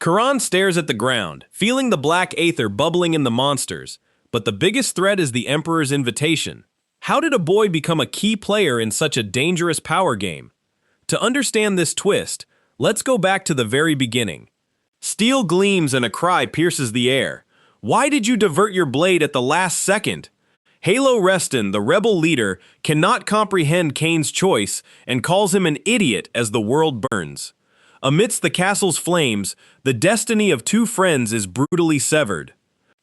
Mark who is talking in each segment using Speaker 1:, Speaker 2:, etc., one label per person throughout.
Speaker 1: Caron stares at the ground, feeling the black aether bubbling in the monsters, but the biggest threat is the Emperor's invitation. How did a boy become a key player in such a dangerous power game? To understand this twist, let's go back to the very beginning. Steel gleams and a cry pierces the air. Why did you divert your blade at the last second? Halo Reston, the rebel leader, cannot comprehend Kane's choice and calls him an idiot as the world burns. Amidst the castle's flames, the destiny of two friends is brutally severed.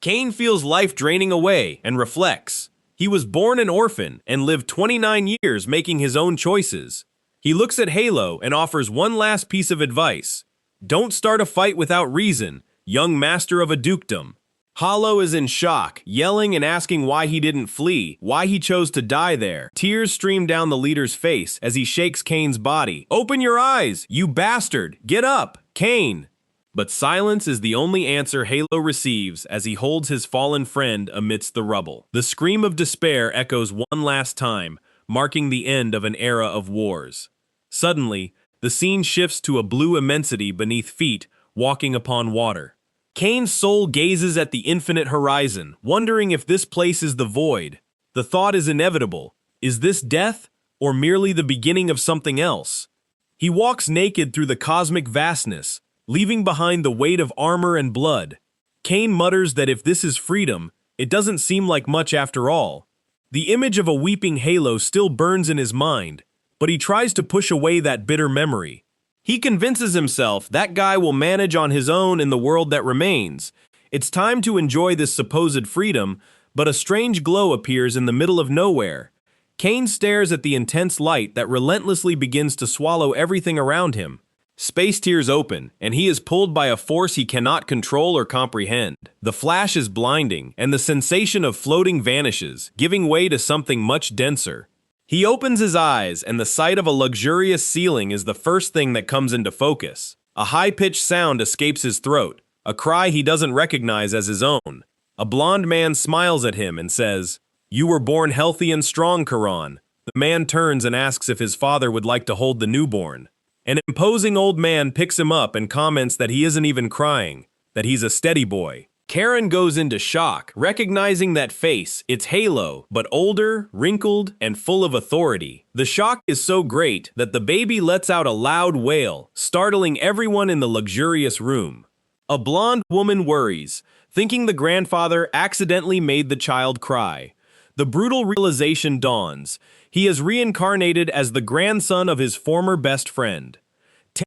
Speaker 1: Kane feels life draining away and reflects. He was born an orphan and lived 29 years making his own choices. He looks at Halo and offers one last piece of advice. Don't start a fight without reason, young master of a dukedom. Halo is in shock, yelling and asking why he didn't flee, why he chose to die there. Tears stream down the leader's face as he shakes Kane's body. Open your eyes, you bastard! Get up, Kane! But silence is the only answer Halo receives as he holds his fallen friend amidst the rubble. The scream of despair echoes one last time, marking the end of an era of wars. Suddenly, the scene shifts to a blue immensity beneath feet, walking upon water. Kane's soul gazes at the infinite horizon, wondering if this place is the void. The thought is inevitable. Is this death, or merely the beginning of something else? He walks naked through the cosmic vastness, leaving behind the weight of armor and blood. Kane mutters that if this is freedom, it doesn't seem like much after all. The image of a weeping Halo still burns in his mind, but he tries to push away that bitter memory. He convinces himself that guy will manage on his own in the world that remains. It's time to enjoy this supposed freedom, but a strange glow appears in the middle of nowhere. Kane stares at the intense light that relentlessly begins to swallow everything around him. Space tears open, and he is pulled by a force he cannot control or comprehend. The flash is blinding, and the sensation of floating vanishes, giving way to something much denser. He opens his eyes, and the sight of a luxurious ceiling is the first thing that comes into focus. A high-pitched sound escapes his throat, a cry he doesn't recognize as his own. A blond man smiles at him and says, "You were born healthy and strong, Caron." The man turns and asks if his father would like to hold the newborn. An imposing old man picks him up and comments that he isn't even crying, that he's a steady boy. Caron goes into shock, recognizing that face. It's Halo, but older, wrinkled, and full of authority. The shock is so great that the baby lets out a loud wail, startling everyone in the luxurious room. A blonde woman worries, thinking the grandfather accidentally made the child cry. The brutal realization dawns. He is reincarnated as the grandson of his former best friend.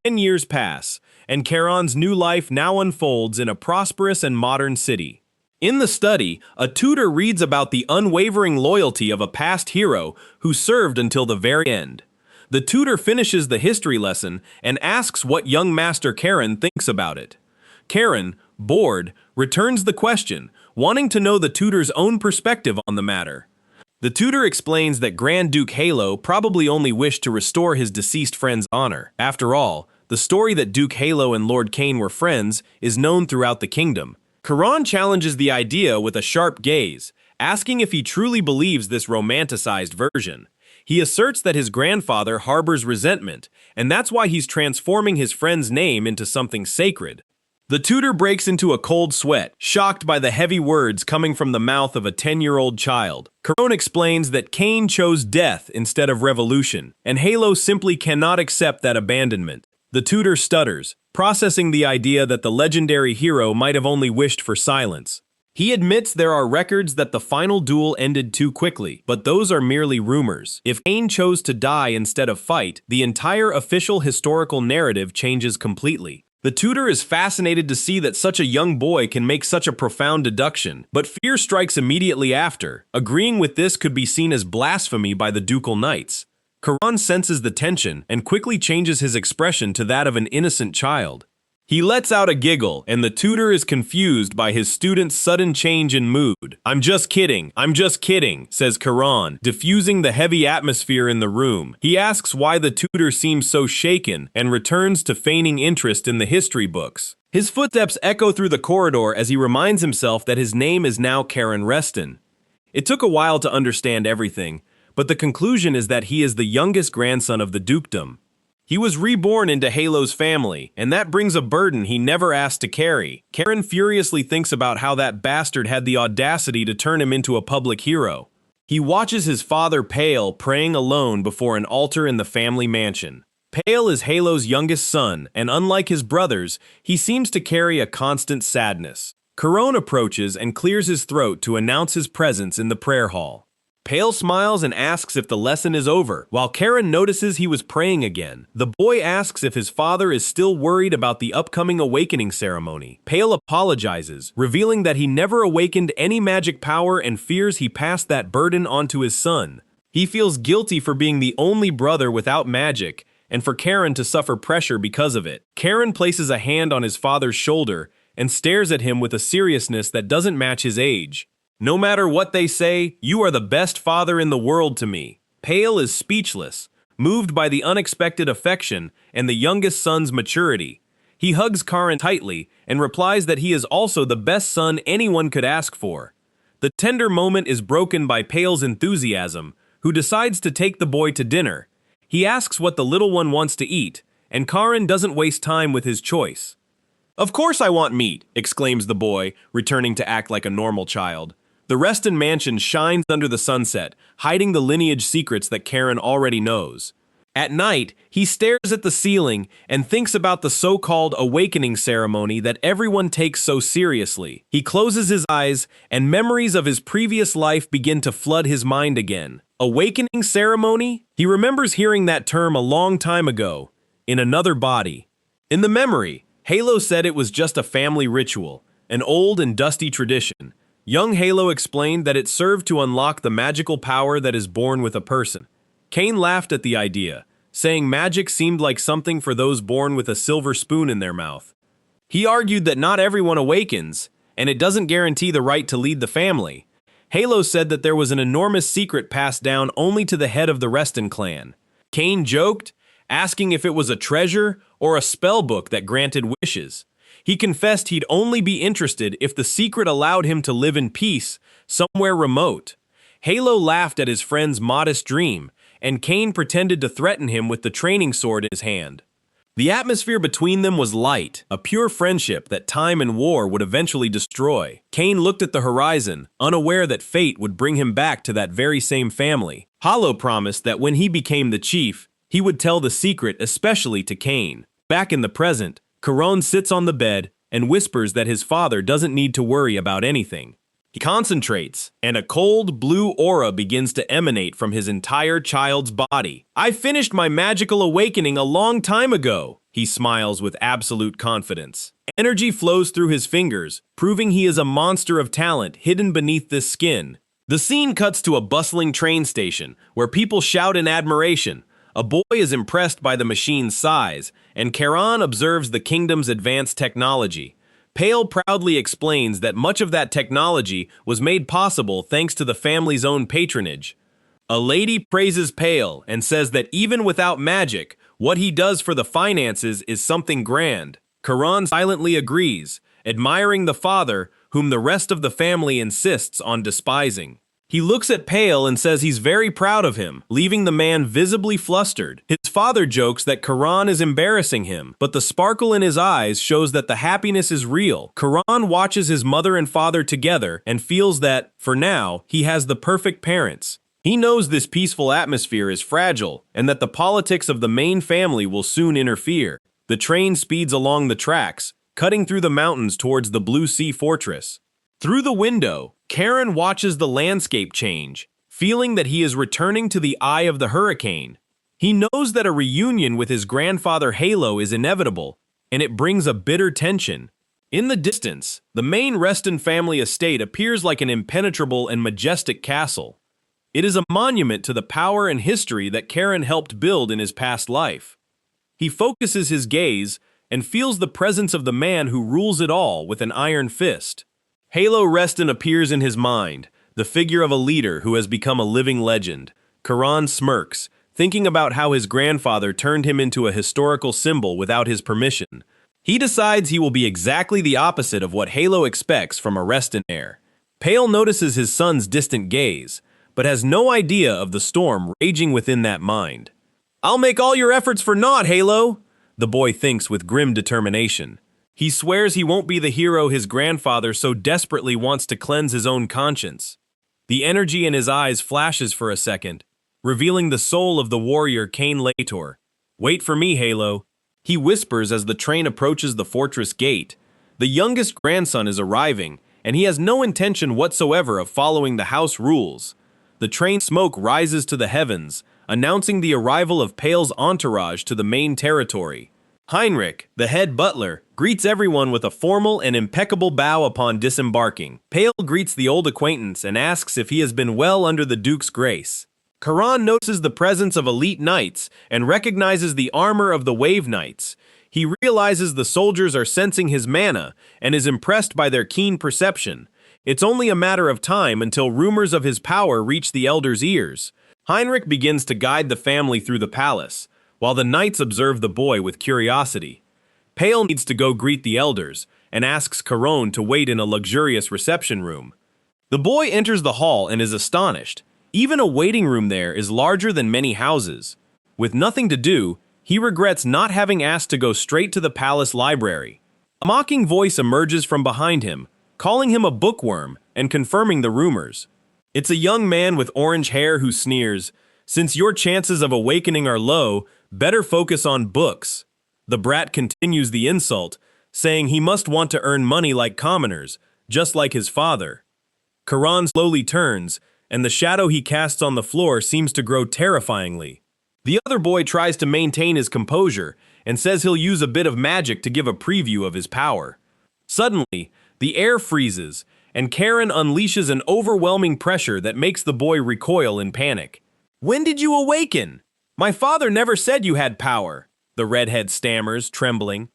Speaker 1: 10 years pass, and Caron's new life now unfolds in a prosperous and modern city. In the study, a tutor reads about the unwavering loyalty of a past hero who served until the very end. The tutor finishes the history lesson and asks what young Master Caron thinks about it. Caron, bored, returns the question, wanting to know the tutor's own perspective on the matter. The tutor explains that Grand Duke Halo probably only wished to restore his deceased friend's honor. After all, the story that Duke Halo and Lord Kane were friends is known throughout the kingdom. Caron challenges the idea with a sharp gaze, asking if he truly believes this romanticized version. He asserts that his grandfather harbors resentment, and that's why he's transforming his friend's name into something sacred. The tutor breaks into a cold sweat, shocked by the heavy words coming from the mouth of a 10-year-old child. Caron explains that Kane chose death instead of revolution, and Halo simply cannot accept that abandonment. The tutor stutters, processing the idea that the legendary hero might have only wished for silence. He admits there are records that the final duel ended too quickly, but those are merely rumors. If Kane chose to die instead of fight, the entire official historical narrative changes completely. The tutor is fascinated to see that such a young boy can make such a profound deduction, but fear strikes immediately after. Agreeing with this could be seen as blasphemy by the ducal knights. Caron senses the tension and quickly changes his expression to that of an innocent child. He lets out a giggle, and the tutor is confused by his student's sudden change in mood. I'm just kidding, says Caron, diffusing the heavy atmosphere in the room. He asks why the tutor seems so shaken and returns to feigning interest in the history books. His footsteps echo through the corridor as he reminds himself that his name is now Caron Reston. It took a while to understand everything, but the conclusion is that he is the youngest grandson of the dukedom. He was reborn into Halo's family, and that brings a burden he never asked to carry. Caron furiously thinks about how that bastard had the audacity to turn him into a public hero. He watches his father Pale praying alone before an altar in the family mansion. Pale is Halo's youngest son, and unlike his brothers, he seems to carry a constant sadness. Caron approaches and clears his throat to announce his presence in the prayer hall. Pale smiles and asks if the lesson is over, while Caron notices he was praying again. The boy asks if his father is still worried about the upcoming awakening ceremony. Pale apologizes, revealing that he never awakened any magic power and fears he passed that burden onto his son. He feels guilty for being the only brother without magic, and for Caron to suffer pressure because of it. Caron places a hand on his father's shoulder and stares at him with a seriousness that doesn't match his age. No matter what they say, you are the best father in the world to me. Pale is speechless, moved by the unexpected affection and the youngest son's maturity. He hugs Caron tightly and replies that he is also the best son anyone could ask for. The tender moment is broken by Pale's enthusiasm, who decides to take the boy to dinner. He asks what the little one wants to eat, and Caron doesn't waste time with his choice. "Of course I want meat," exclaims the boy, returning to act like a normal child. The Reston mansion shines under the sunset, hiding the lineage secrets that Caron already knows. At night, he stares at the ceiling and thinks about the so-called awakening ceremony that everyone takes so seriously. He closes his eyes, and memories of his previous life begin to flood his mind again. Awakening ceremony? He remembers hearing that term a long time ago, in another body. In the memory, Halo said it was just a family ritual, an old and dusty tradition. Young Halo explained that it served to unlock the magical power that is born with a person. Cain laughed at the idea, saying magic seemed like something for those born with a silver spoon in their mouth. He argued that not everyone awakens, and it doesn't guarantee the right to lead the family. Halo said that there was an enormous secret passed down only to the head of the Reston clan. Cain joked, asking if it was a treasure or a spell book that granted wishes. He confessed he'd only be interested if the secret allowed him to live in peace somewhere remote. Halo laughed at his friend's modest dream, and Cain pretended to threaten him with the training sword in his hand. The atmosphere between them was light, a pure friendship that time and war would eventually destroy. Cain looked at the horizon, unaware that fate would bring him back to that very same family. Halo promised that when he became the chief, he would tell the secret especially to Cain. Back in the present, Caron sits on the bed and whispers that his father doesn't need to worry about anything. He concentrates, and a cold blue aura begins to emanate from his entire child's body. "I finished my magical awakening a long time ago," he smiles with absolute confidence. Energy flows through his fingers, proving he is a monster of talent hidden beneath this skin. The scene cuts to a bustling train station, where people shout in admiration. A boy is impressed by the machine's size, and Caron observes the kingdom's advanced technology. Pale proudly explains that much of that technology was made possible thanks to the family's own patronage. A lady praises Pale and says that even without magic, what he does for the finances is something grand. Caron silently agrees, admiring the father, whom the rest of the family insists on despising. He looks at Pale and says he's very proud of him, leaving the man visibly flustered. His father jokes that Caron is embarrassing him, but the sparkle in his eyes shows that the happiness is real. Caron watches his mother and father together and feels that, for now, he has the perfect parents. He knows this peaceful atmosphere is fragile and that the politics of the main family will soon interfere. The train speeds along the tracks, cutting through the mountains towards the Blue Sea Fortress. Through the window, Caron watches the landscape change, feeling that he is returning to the eye of the hurricane. He knows that a reunion with his grandfather Halo is inevitable, and it brings a bitter tension. In the distance, the main Reston family estate appears like an impenetrable and majestic castle. It is a monument to the power and history that Caron helped build in his past life. He focuses his gaze and feels the presence of the man who rules it all with an iron fist. Halo Reston appears in his mind, the figure of a leader who has become a living legend. Caron smirks, thinking about how his grandfather turned him into a historical symbol without his permission. He decides he will be exactly the opposite of what Halo expects from a Reston heir. Pale notices his son's distant gaze, but has no idea of the storm raging within that mind. I'll make all your efforts for naught, Halo, the boy thinks with grim determination. He swears he won't be the hero his grandfather so desperately wants to cleanse his own conscience. The energy in his eyes flashes for a second, revealing the soul of the warrior Cain Lator. Wait for me, Halo, he whispers as the train approaches the fortress gate. The youngest grandson is arriving, and he has no intention whatsoever of following the house rules. The train smoke rises to the heavens, announcing the arrival of Pale's entourage to the main territory. Heinrich, the head butler, greets everyone with a formal and impeccable bow upon disembarking. Pale greets the old acquaintance and asks if he has been well under the Duke's grace. Caron notices the presence of elite knights and recognizes the armor of the Wave Knights. He realizes the soldiers are sensing his mana and is impressed by their keen perception. It's only a matter of time until rumors of his power reach the elders' ears. Heinrich begins to guide the family through the palace, while the knights observe the boy with curiosity. Pale needs to go greet the elders and asks Caron to wait in a luxurious reception room. The boy enters the hall and is astonished. Even a waiting room there is larger than many houses. With nothing to do, he regrets not having asked to go straight to the palace library. A mocking voice emerges from behind him, calling him a bookworm and confirming the rumors. It's a young man with orange hair who sneers, "Since your chances of awakening are low, better focus on books." The brat continues the insult, saying he must want to earn money like commoners, just like his father. Caron slowly turns, and the shadow he casts on the floor seems to grow terrifyingly. The other boy tries to maintain his composure and says he'll use a bit of magic to give a preview of his power. Suddenly, the air freezes, and Caron unleashes an overwhelming pressure that makes the boy recoil in panic. "When did you awaken? My father never said you had power," the redhead stammers, trembling.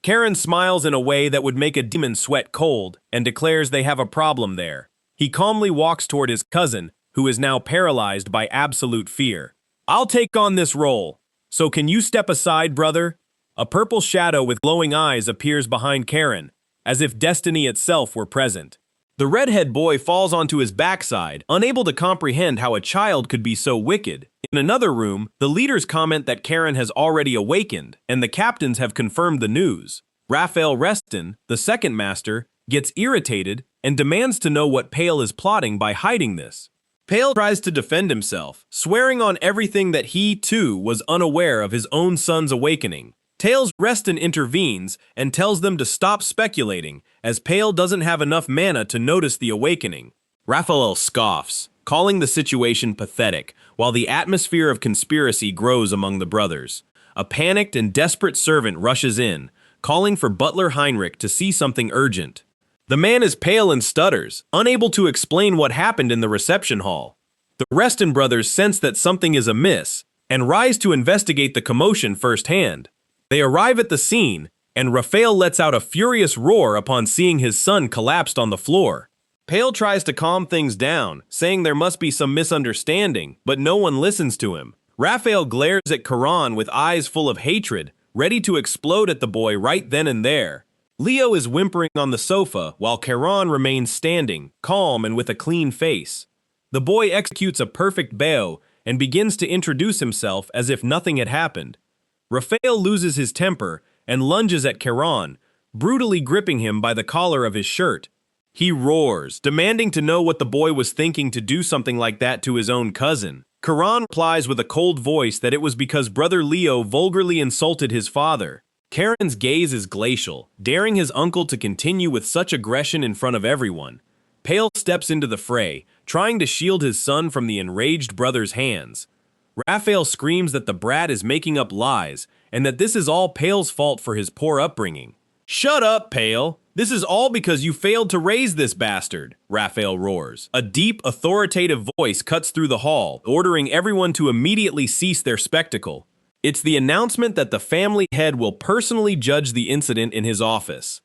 Speaker 1: Caron smiles in a way that would make a demon sweat cold and declares they have a problem there. He calmly walks toward his cousin, who is now paralyzed by absolute fear. "I'll take on this role, so can you step aside, brother?" A purple shadow with glowing eyes appears behind Caron, as if destiny itself were present. The redhead boy falls onto his backside, unable to comprehend how a child could be so wicked. In another room, the leaders comment that Caron has already awakened, and the captains have confirmed the news. Raphael Reston, the second master, gets irritated and demands to know what Pale is plotting by hiding this. Pale tries to defend himself, swearing on everything that he, too, was unaware of his own son's awakening. Tails Reston intervenes and tells them to stop speculating, as Pale doesn't have enough mana to notice the awakening. Raphael scoffs, calling the situation pathetic, while the atmosphere of conspiracy grows among the brothers. A panicked and desperate servant rushes in, calling for Butler Heinrich to see something urgent. The man is pale and stutters, unable to explain what happened in the reception hall. The Reston brothers sense that something is amiss, and rise to investigate the commotion firsthand. They arrive at the scene, and Raphael lets out a furious roar upon seeing his son collapsed on the floor. Pale tries to calm things down, saying there must be some misunderstanding, but no one listens to him. Raphael glares at Caron with eyes full of hatred, ready to explode at the boy right then and there. Leo is whimpering on the sofa, while Caron remains standing, calm and with a clean face. The boy executes a perfect bow and begins to introduce himself as if nothing had happened. Raphael loses his temper and lunges at Caron, brutally gripping him by the collar of his shirt. He roars, demanding to know what the boy was thinking to do something like that to his own cousin. Caron replies with a cold voice that it was because brother Leo vulgarly insulted his father. Caron's gaze is glacial, daring his uncle to continue with such aggression in front of everyone. Pale steps into the fray, trying to shield his son from the enraged brother's hands. Raphael screams that the brat is making up lies, and that this is all Pale's fault for his poor upbringing. "Shut up, Pale! This is all because you failed to raise this bastard," Raphael roars. A deep, authoritative voice cuts through the hall, ordering everyone to immediately cease their spectacle. It's the announcement that the family head will personally judge the incident in his office.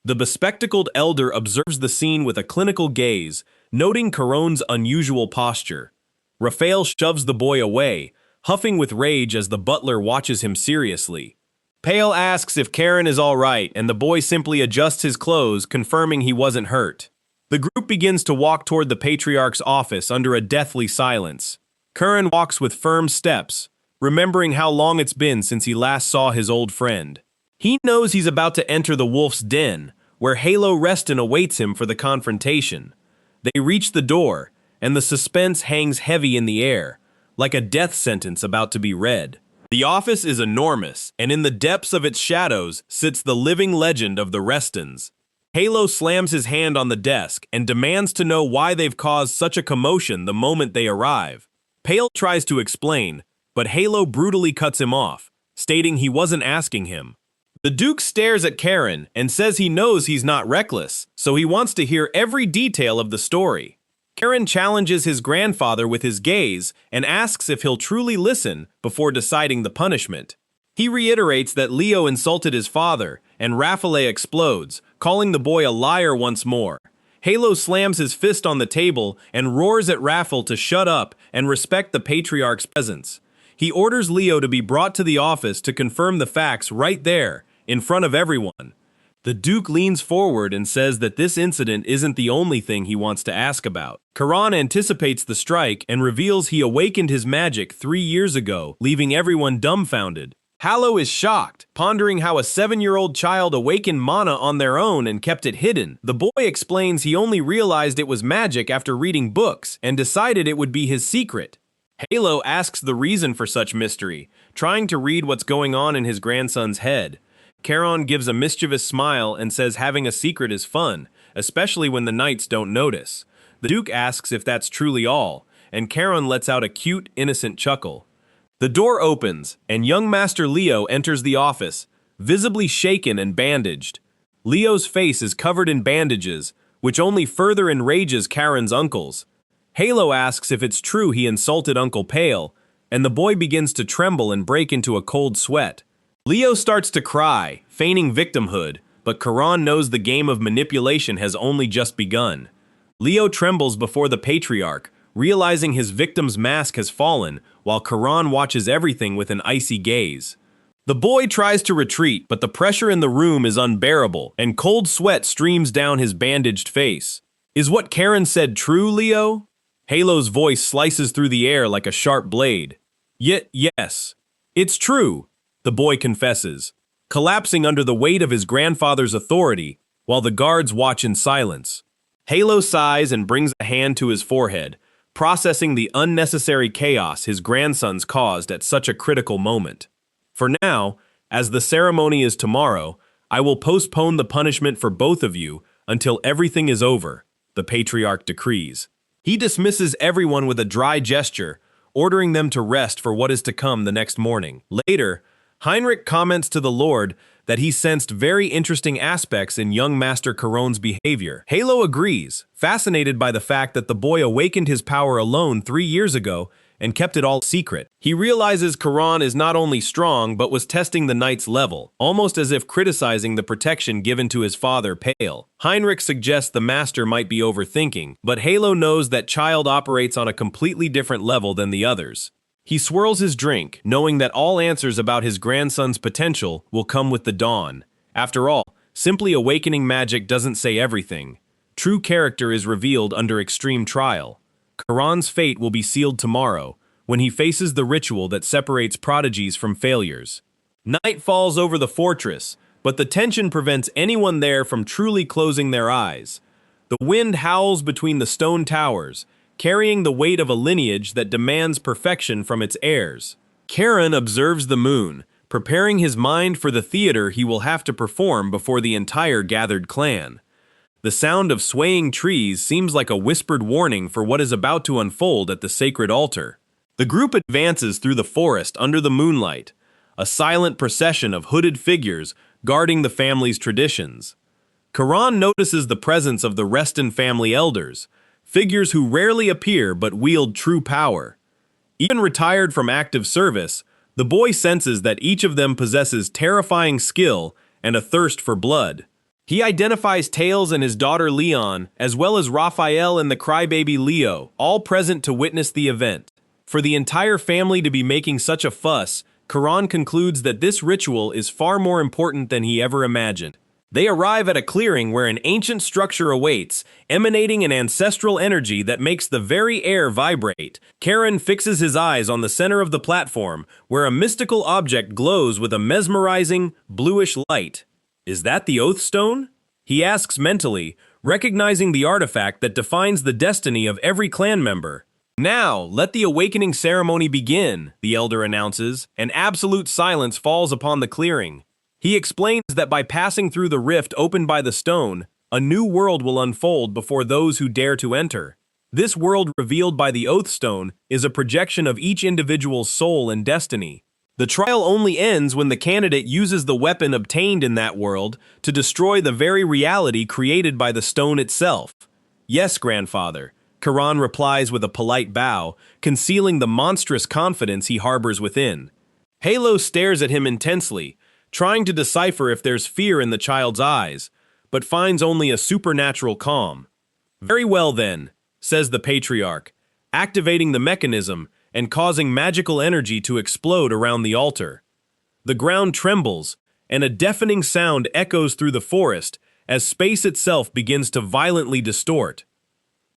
Speaker 1: The bespectacled elder observes the scene with a clinical gaze, noting Caron's unusual posture. Raphael shoves the boy away, huffing with rage as the butler watches him seriously. Pale asks if Caron is all right, and the boy simply adjusts his clothes, confirming he wasn't hurt. The group begins to walk toward the patriarch's office under a deathly silence. Caron walks with firm steps, remembering how long it's been since he last saw his old friend. He knows he's about to enter the wolf's den, where Halo Reston awaits him for the confrontation. They reach the door, and the suspense hangs heavy in the air, like a death sentence about to be read. The office is enormous, and in the depths of its shadows sits the living legend of the Restons. Halo slams his hand on the desk and demands to know why they've caused such a commotion the moment they arrive. Pale tries to explain, but Halo brutally cuts him off, stating he wasn't asking him. The Duke stares at Caron and says he knows he's not reckless, so he wants to hear every detail of the story. Caron challenges his grandfather with his gaze and asks if he'll truly listen before deciding the punishment. He reiterates that Leo insulted his father, and Raphael explodes, calling the boy a liar once more. Halo slams his fist on the table and roars at Raphael to shut up and respect the patriarch's presence. He orders Leo to be brought to the office to confirm the facts right there, in front of everyone. The Duke leans forward and says that this incident isn't the only thing he wants to ask about. Caron anticipates the strike and reveals he awakened his magic 3 years ago, leaving everyone dumbfounded. Halo is shocked, pondering how a 7-year-old child awakened mana on their own and kept it hidden. The boy explains he only realized it was magic after reading books and decided it would be his secret. Halo asks the reason for such mystery, trying to read what's going on in his grandson's head. Caron gives a mischievous smile and says having a secret is fun, especially when the knights don't notice. The Duke asks if that's truly all, and Caron lets out a cute, innocent chuckle. The door opens, and young Master Leo enters the office, visibly shaken and bandaged. Leo's face is covered in bandages, which only further enrages Caron's uncles. Halo asks if it's true he insulted Uncle Pale, and the boy begins to tremble and break into a cold sweat. Leo starts to cry, feigning victimhood, but Caron knows the game of manipulation has only just begun. Leo trembles before the patriarch, realizing his victim's mask has fallen, while Caron watches everything with an icy gaze. The boy tries to retreat, but the pressure in the room is unbearable, and cold sweat streams down his bandaged face. Is what Caron said true, Leo? Halo's voice slices through the air like a sharp blade. Yes. It's true, the boy confesses, collapsing under the weight of his grandfather's authority, while the guards watch in silence. Halo sighs and brings a hand to his forehead, processing the unnecessary chaos his grandsons caused at such a critical moment. For now, as the ceremony is tomorrow, I will postpone the punishment for both of you until everything is over, the patriarch decrees. He dismisses everyone with a dry gesture, ordering them to rest for what is to come the next morning. Later, Heinrich comments to the Lord that he sensed very interesting aspects in young Master Caron's behavior. Halo agrees, fascinated by the fact that the boy awakened his power alone 3 years ago and kept it all secret. He realizes Caron is not only strong but was testing the knight's level, almost as if criticizing the protection given to his father Pale. Heinrich suggests the master might be overthinking, but Halo knows that child operates on a completely different level than the others. He swirls his drink, knowing that all answers about his grandson's potential will come with the dawn. After all, simply awakening magic doesn't say everything. True character is revealed under extreme trial. Caron's fate will be sealed tomorrow, when he faces the ritual that separates prodigies from failures. Night falls over the fortress, but the tension prevents anyone there from truly closing their eyes. The wind howls between the stone towers, carrying the weight of a lineage that demands perfection from its heirs. Caron observes the moon, preparing his mind for the theater he will have to perform before the entire gathered clan. The sound of swaying trees seems like a whispered warning for what is about to unfold at the sacred altar. The group advances through the forest under the moonlight, a silent procession of hooded figures guarding the family's traditions. Caron notices the presence of the Reston family elders, figures who rarely appear but wield true power. Even retired from active service, the boy senses that each of them possesses terrifying skill and a thirst for blood. He identifies Tails and his daughter Leon, as well as Raphael and the crybaby Leo, all present to witness the event. For the entire family to be making such a fuss, Caron concludes that this ritual is far more important than he ever imagined. They arrive at a clearing where an ancient structure awaits, emanating an ancestral energy that makes the very air vibrate. Caron fixes his eyes on the center of the platform, where a mystical object glows with a mesmerizing, bluish light. Is that the Oath Stone? He asks mentally, recognizing the artifact that defines the destiny of every clan member. Now, let the awakening ceremony begin, the elder announces, and absolute silence falls upon the clearing. He explains that by passing through the rift opened by the stone, a new world will unfold before those who dare to enter. This world revealed by the Oath Stone is a projection of each individual's soul and destiny. The trial only ends when the candidate uses the weapon obtained in that world to destroy the very reality created by the stone itself. Yes, grandfather, Caron replies with a polite bow, concealing the monstrous confidence he harbors within. Halo stares at him intensely, trying to decipher if there's fear in the child's eyes, but finds only a supernatural calm. Very well then, says the patriarch, activating the mechanism and causing magical energy to explode around the altar. The ground trembles, and a deafening sound echoes through the forest as space itself begins to violently distort.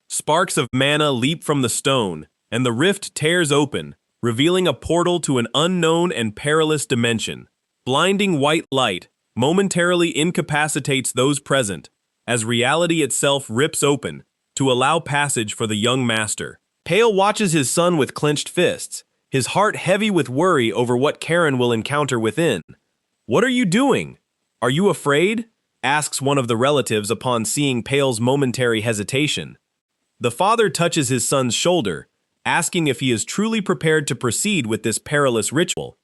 Speaker 1: Sparks of mana leap from the stone, and the rift tears open, revealing a portal to an unknown and perilous dimension. Blinding white light momentarily incapacitates those present, as reality itself rips open to allow passage for the young master. Pale watches his son with clenched fists, his heart heavy with worry over what Caron will encounter within. "What are you doing? Are you afraid?" asks one of the relatives upon seeing Pale's momentary hesitation. The father touches his son's shoulder, asking if he is truly prepared to proceed with this perilous ritual.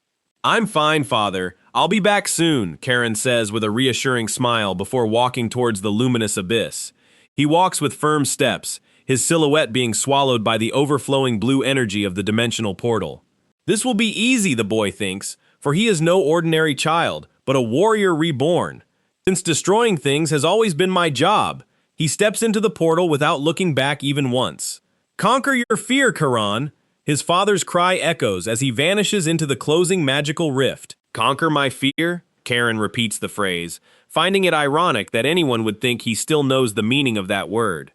Speaker 1: "I'm fine, father. I'll be back soon," Caron says with a reassuring smile before walking towards the luminous abyss. He walks with firm steps, his silhouette being swallowed by the overflowing blue energy of the dimensional portal. This will be easy, the boy thinks, for he is no ordinary child, but a warrior reborn. Since destroying things has always been my job, he steps into the portal without looking back even once. "Conquer your fear, Caron," his father's cry echoes as he vanishes into the closing magical rift. "Conquer my fear?" Caron repeats the phrase, finding it ironic that anyone would think he still knows the meaning of that word.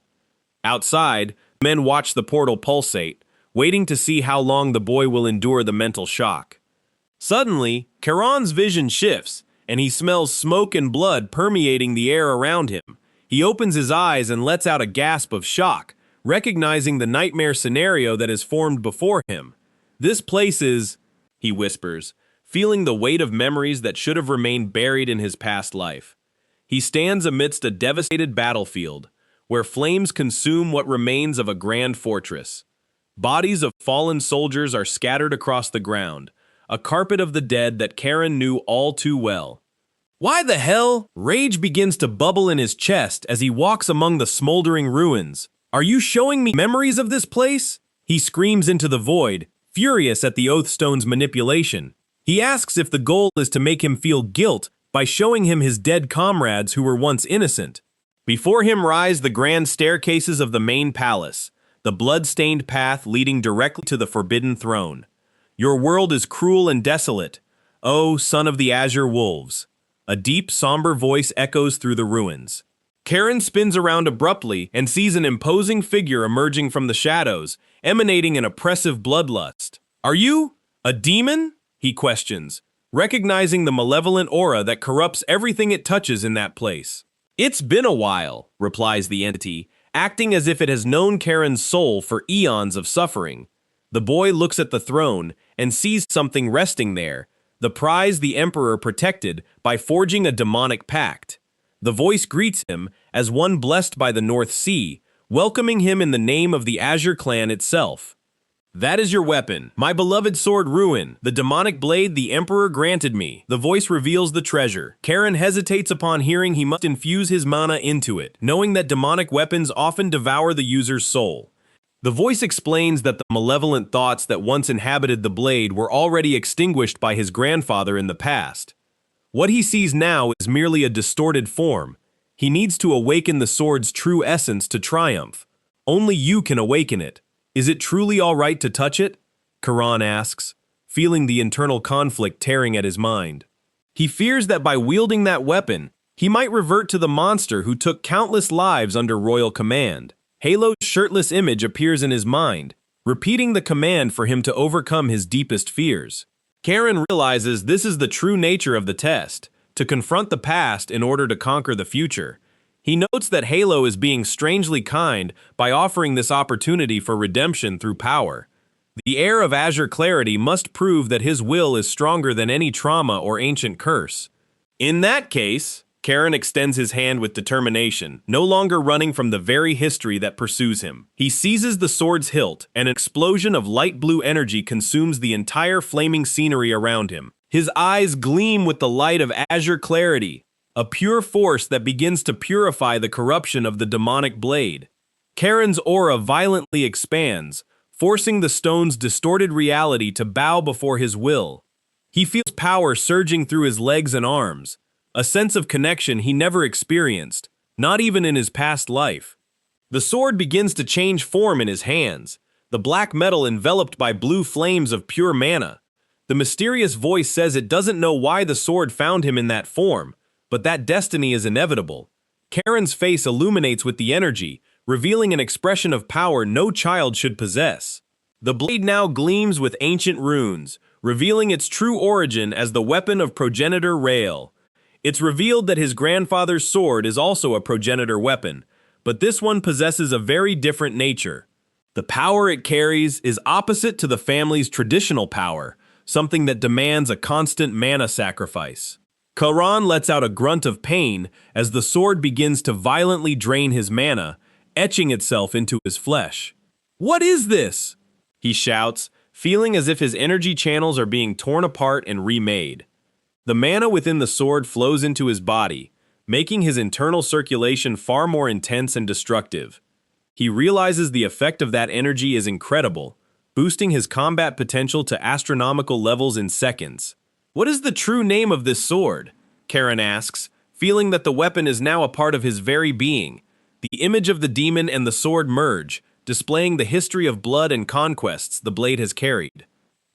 Speaker 1: Outside, men watch the portal pulsate, waiting to see how long the boy will endure the mental shock. Suddenly, Caron's vision shifts, and he smells smoke and blood permeating the air around him. He opens his eyes and lets out a gasp of shock, recognizing the nightmare scenario that is formed before him. "This place is," he whispers, feeling the weight of memories that should have remained buried in his past life. He stands amidst a devastated battlefield, where flames consume what remains of a grand fortress. Bodies of fallen soldiers are scattered across the ground, a carpet of the dead that Caron knew all too well. Why the hell? Rage begins to bubble in his chest as he walks among the smoldering ruins. "Are you showing me memories of this place?" He screams into the void, furious at the Oath Stone's manipulation. He asks if the goal is to make him feel guilt by showing him his dead comrades who were once innocent. Before him rise the grand staircases of the main palace, the blood-stained path leading directly to the forbidden throne. "Your world is cruel and desolate, O son of the Azure Wolves." A deep, somber voice echoes through the ruins. Caron spins around abruptly and sees an imposing figure emerging from the shadows, emanating an oppressive bloodlust. "Are you a demon?" he questions, recognizing the malevolent aura that corrupts everything it touches in that place. "It's been a while," replies the entity, acting as if it has known Caron's soul for eons of suffering. The boy looks at the throne and sees something resting there, the prize the Emperor protected by forging a demonic pact. The voice greets him as one blessed by the North Sea, welcoming him in the name of the Azure clan itself. "That is your weapon, my beloved sword Ruin, the demonic blade the Emperor granted me." The voice reveals the treasure. Caron hesitates upon hearing he must infuse his mana into it, knowing that demonic weapons often devour the user's soul. The voice explains that the malevolent thoughts that once inhabited the blade were already extinguished by his grandfather in the past. What he sees now is merely a distorted form. He needs to awaken the sword's true essence to triumph. Only you can awaken it. "Is it truly all right to touch it?" Caron asks, feeling the internal conflict tearing at his mind. He fears that by wielding that weapon, He might revert to the monster who took countless lives under royal command. Halo's shirtless image appears in his mind, repeating the command for him to overcome his deepest fears. Caron realizes this is the true nature of the test, to confront the past in order to conquer the future. He notes that Halo is being strangely kind by offering this opportunity for redemption through power. The heir of Azure Clarity must prove that his will is stronger than any trauma or ancient curse. In that case, Caron extends his hand with determination, no longer running from the very history that pursues him. He seizes the sword's hilt, and an explosion of light blue energy consumes the entire flaming scenery around him. His eyes gleam with the light of Azure Clarity, a pure force that begins to purify the corruption of the demonic blade. Caron's aura violently expands, forcing the stone's distorted reality to bow before his will. He feels power surging through his legs and arms, a sense of connection he never experienced, not even in his past life. The sword begins to change form in his hands, the black metal enveloped by blue flames of pure mana. The mysterious voice says it doesn't know why the sword found him in that form, but that destiny is inevitable. Caron's face illuminates with the energy, revealing an expression of power no child should possess. The blade now gleams with ancient runes, revealing its true origin as the weapon of progenitor Rael. It's revealed that his grandfather's sword is also a progenitor weapon, but this one possesses a very different nature. The power it carries is opposite to the family's traditional power, something that demands a constant mana sacrifice. Caron lets out a grunt of pain as the sword begins to violently drain his mana, etching itself into his flesh. "What is this?" he shouts, feeling as if his energy channels are being torn apart and remade. The mana within the sword flows into his body, making his internal circulation far more intense and destructive. He realizes the effect of that energy is incredible, boosting his combat potential to astronomical levels in seconds. "What is the true name of this sword?" Caron asks, feeling that the weapon is now a part of his very being. The image of the demon and the sword merge, displaying the history of blood and conquests the blade has carried.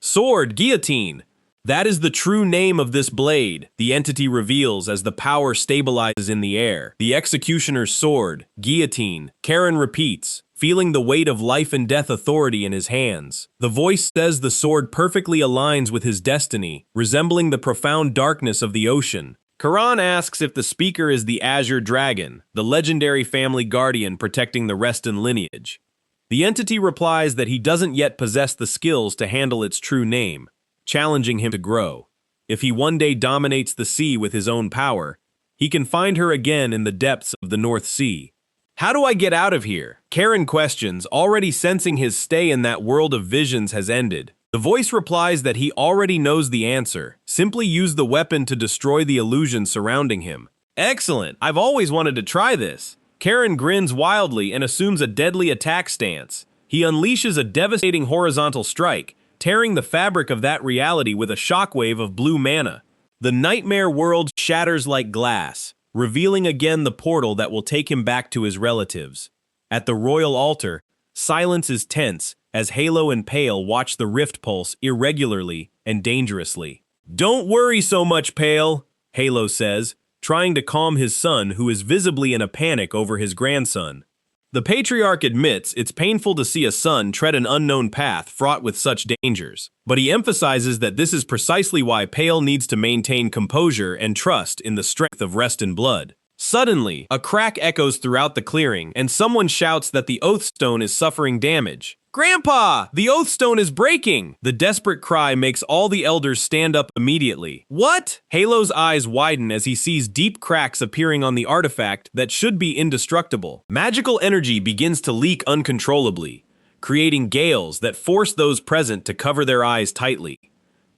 Speaker 1: "Sword, guillotine! That is the true name of this blade," the entity reveals as the power stabilizes in the air. "The executioner's sword, guillotine," Caron repeats, feeling the weight of life and death authority in his hands. The voice says the sword perfectly aligns with his destiny, resembling the profound darkness of the ocean. Caron asks if the speaker is the Azure Dragon, the legendary family guardian protecting the Reston lineage. The entity replies that he doesn't yet possess the skills to handle its true name, challenging him to grow. If he one day dominates the sea with his own power, he can find her again in the depths of the North Sea. "How do I get out of here?" Caron questions, already sensing his stay in that world of visions has ended. The voice replies that he already knows the answer. Simply use the weapon to destroy the illusion surrounding him. "Excellent! I've always wanted to try this." Caron grins wildly and assumes a deadly attack stance. He unleashes a devastating horizontal strike, tearing the fabric of that reality with a shockwave of blue mana. The nightmare world shatters like glass, revealing again the portal that will take him back to his relatives. At the royal altar, silence is tense as Halo and Pale watch the rift pulse irregularly and dangerously. "Don't worry so much, Pale," Halo says, trying to calm his son who is visibly in a panic over his grandson. The patriarch admits it's painful to see a son tread an unknown path fraught with such dangers, but he emphasizes that this is precisely why Pale needs to maintain composure and trust in the strength of Reston blood. Suddenly, a crack echoes throughout the clearing, and someone shouts that the Oathstone is suffering damage. "Grandpa! The Oathstone is breaking!" The desperate cry makes all the elders stand up immediately. "What?" Halo's eyes widen as he sees deep cracks appearing on the artifact that should be indestructible. Magical energy begins to leak uncontrollably, creating gales that force those present to cover their eyes tightly.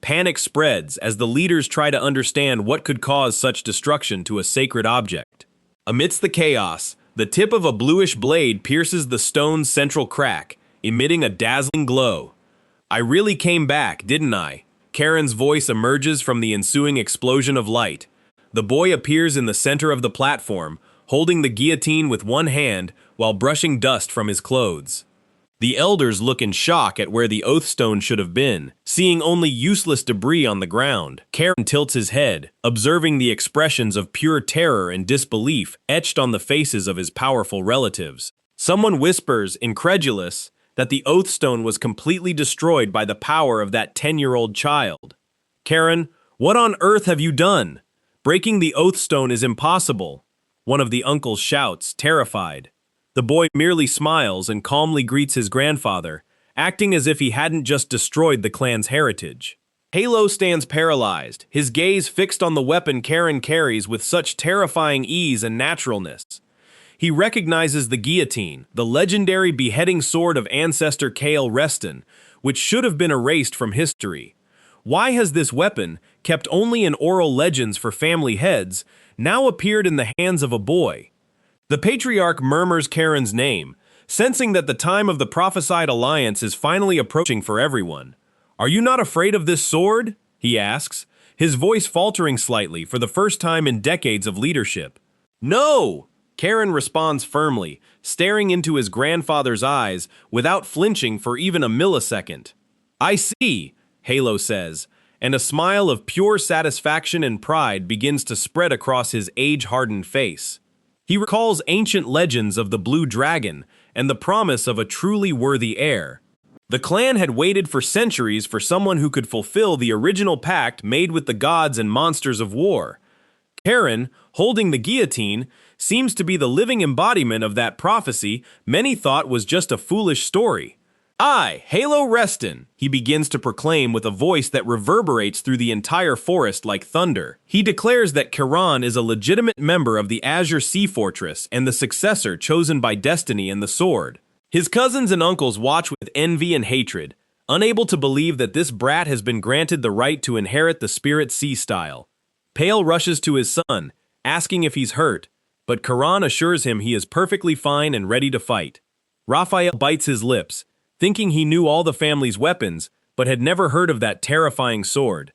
Speaker 1: Panic spreads as the leaders try to understand what could cause such destruction to a sacred object. Amidst the chaos, the tip of a bluish blade pierces the stone's central crack, emitting a dazzling glow. "I really came back, didn't I?" Caron's voice emerges from the ensuing explosion of light. The boy appears in the center of the platform, holding the guillotine with one hand while brushing dust from his clothes. The elders look in shock at where the oath stone should have been, seeing only useless debris on the ground. Caron tilts his head, observing the expressions of pure terror and disbelief etched on the faces of his powerful relatives. Someone whispers, incredulous, that the oath stone was completely destroyed by the power of that 10-year-old child. Caron, what on earth have you done? Breaking the oath stone is impossible, one of the uncles shouts, terrified. The boy merely smiles and calmly greets his grandfather, acting as if he hadn't just destroyed the clan's heritage. Halo stands paralyzed, his gaze fixed on the weapon Caron carries with such terrifying ease and naturalness. He recognizes the guillotine, the legendary beheading sword of ancestor Cael Reston, which should have been erased from history. Why has this weapon, kept only in oral legends for family heads, now appeared in the hands of a boy? The patriarch murmurs Caron's name, sensing that the time of the prophesied alliance is finally approaching for everyone. "Are you not afraid of this sword?" he asks, his voice faltering slightly for the first time in decades of leadership. "No!" Caron responds firmly, staring into his grandfather's eyes without flinching for even a millisecond. "I see," Halo says, and a smile of pure satisfaction and pride begins to spread across his age-hardened face. He recalls ancient legends of the Blue Dragon and the promise of a truly worthy heir. The clan had waited for centuries for someone who could fulfill the original pact made with the gods and monsters of war. Caron, holding the guillotine, seems to be the living embodiment of that prophecy many thought was just a foolish story. "I, Halo Reston," he begins to proclaim with a voice that reverberates through the entire forest like thunder. He declares that Caron is a legitimate member of the Azure Sea Fortress and the successor chosen by destiny and the sword. His cousins and uncles watch with envy and hatred, unable to believe that this brat has been granted the right to inherit the Spirit Sea style. Pale rushes to his son, asking if he's hurt, but Caron assures him he is perfectly fine and ready to fight. Raphael bites his lips, thinking he knew all the family's weapons, but had never heard of that terrifying sword.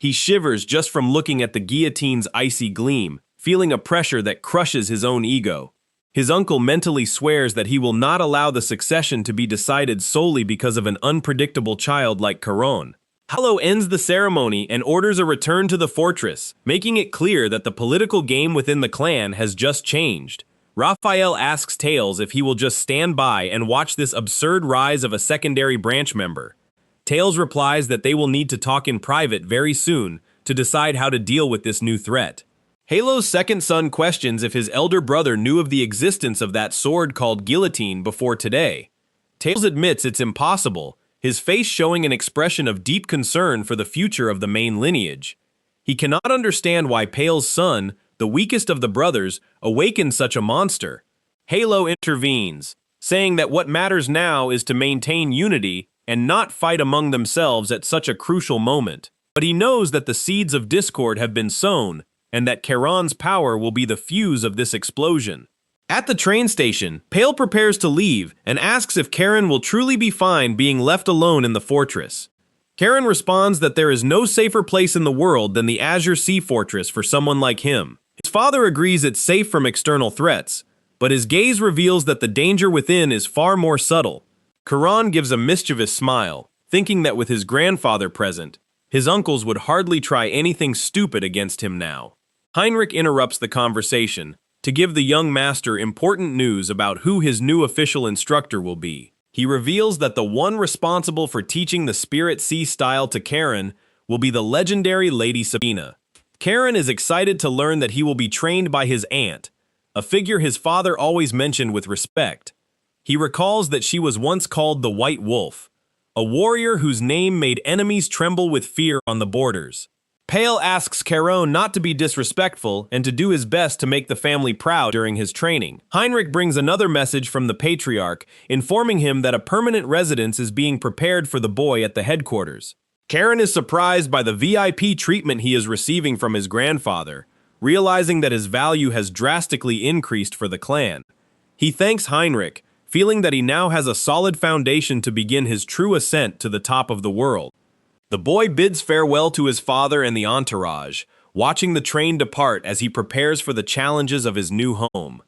Speaker 1: He shivers just from looking at the guillotine's icy gleam, feeling a pressure that crushes his own ego. His uncle mentally swears that he will not allow the succession to be decided solely because of an unpredictable child like Caron. Halo ends the ceremony and orders a return to the fortress, making it clear that the political game within the clan has just changed. Raphael asks Tails if he will just stand by and watch this absurd rise of a secondary branch member. Tails replies that they will need to talk in private very soon to decide how to deal with this new threat. Halo's second son questions if his elder brother knew of the existence of that sword called guillotine before today. Tails admits it's impossible, his face showing an expression of deep concern for the future of the main lineage. He cannot understand why Pale's son, the weakest of the brothers, awakened such a monster. Halo intervenes, saying that what matters now is to maintain unity and not fight among themselves at such a crucial moment. But he knows that the seeds of discord have been sown, and that Caron's power will be the fuse of this explosion. At the train station, Pale prepares to leave and asks if Caron will truly be fine being left alone in the fortress. Caron responds that there is no safer place in the world than the Azure Sea Fortress for someone like him. His father agrees it's safe from external threats, but his gaze reveals that the danger within is far more subtle. Caron gives a mischievous smile, thinking that with his grandfather present, his uncles would hardly try anything stupid against him now. Heinrich interrupts the conversation to give the young master important news about who his new official instructor will be. He reveals that the one responsible for teaching the Spirit Sea style to Caron will be the legendary Lady Sabina. Caron is excited to learn that he will be trained by his aunt, a figure his father always mentioned with respect. He recalls that she was once called the White Wolf, a warrior whose name made enemies tremble with fear on the borders. Pale asks Caron not to be disrespectful and to do his best to make the family proud during his training. Heinrich brings another message from the patriarch, informing him that a permanent residence is being prepared for the boy at the headquarters. Caron is surprised by the VIP treatment he is receiving from his grandfather, realizing that his value has drastically increased for the clan. He thanks Heinrich, feeling that he now has a solid foundation to begin his true ascent to the top of the world. The boy bids farewell to his father and the entourage, watching the train depart as he prepares for the challenges of his new home.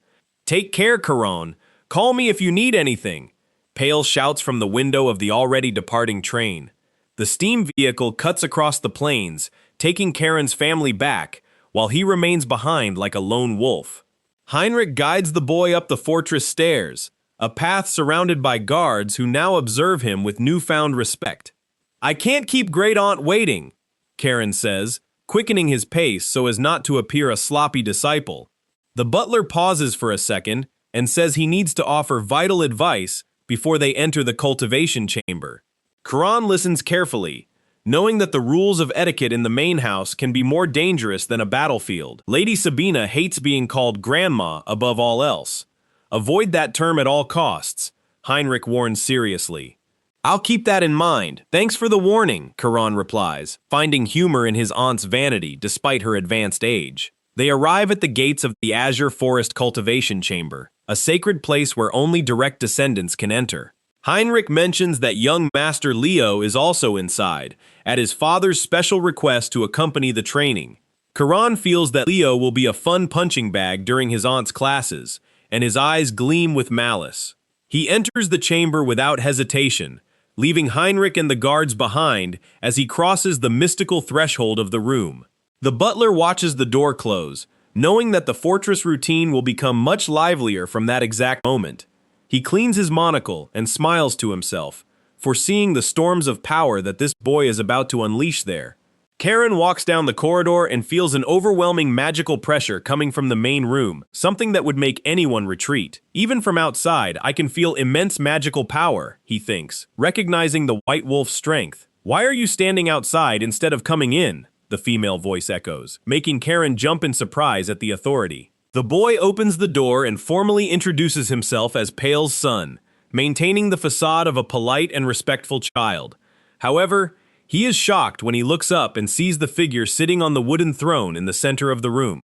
Speaker 1: "Take care, Caron. Call me if you need anything," Pale shouts from the window of the already departing train. The steam vehicle cuts across the plains, taking Caron's family back, while he remains behind like a lone wolf. Heinrich guides the boy up the fortress stairs, a path surrounded by guards who now observe him with newfound respect. "I can't keep Great Aunt waiting," Caron says, quickening his pace so as not to appear a sloppy disciple. The butler pauses for a second and says he needs to offer vital advice before they enter the cultivation chamber. Caron listens carefully, knowing that the rules of etiquette in the main house can be more dangerous than a battlefield. Lady Sabina hates being called grandma above all else. "Avoid that term at all costs," Heinrich warns seriously. "I'll keep that in mind. Thanks for the warning," Caron replies, finding humor in his aunt's vanity despite her advanced age. They arrive at the gates of the Azure Forest Cultivation Chamber, a sacred place where only direct descendants can enter. Heinrich mentions that young Master Leo is also inside, at his father's special request to accompany the training. Caron feels that Leo will be a fun punching bag during his aunt's classes, and his eyes gleam with malice. He enters the chamber without hesitation, leaving Heinrich and the guards behind as he crosses the mystical threshold of the room. The butler watches the door close, knowing that the fortress routine will become much livelier from that exact moment. He cleans his monocle and smiles to himself, foreseeing the storms of power that this boy is about to unleash there. Caron walks down the corridor and feels an overwhelming magical pressure coming from the main room, something that would make anyone retreat. "Even from outside, I can feel immense magical power," he thinks, recognizing the white wolf's strength. "Why are you standing outside instead of coming in?" the female voice echoes, making Caron jump in surprise at the authority. The boy opens the door and formally introduces himself as Pale's son, maintaining the facade of a polite and respectful child. However, he is shocked when he looks up and sees the figure sitting on the wooden throne in the center of the room.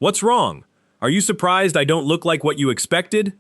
Speaker 1: "What's wrong? Are you surprised I don't look like what you expected?"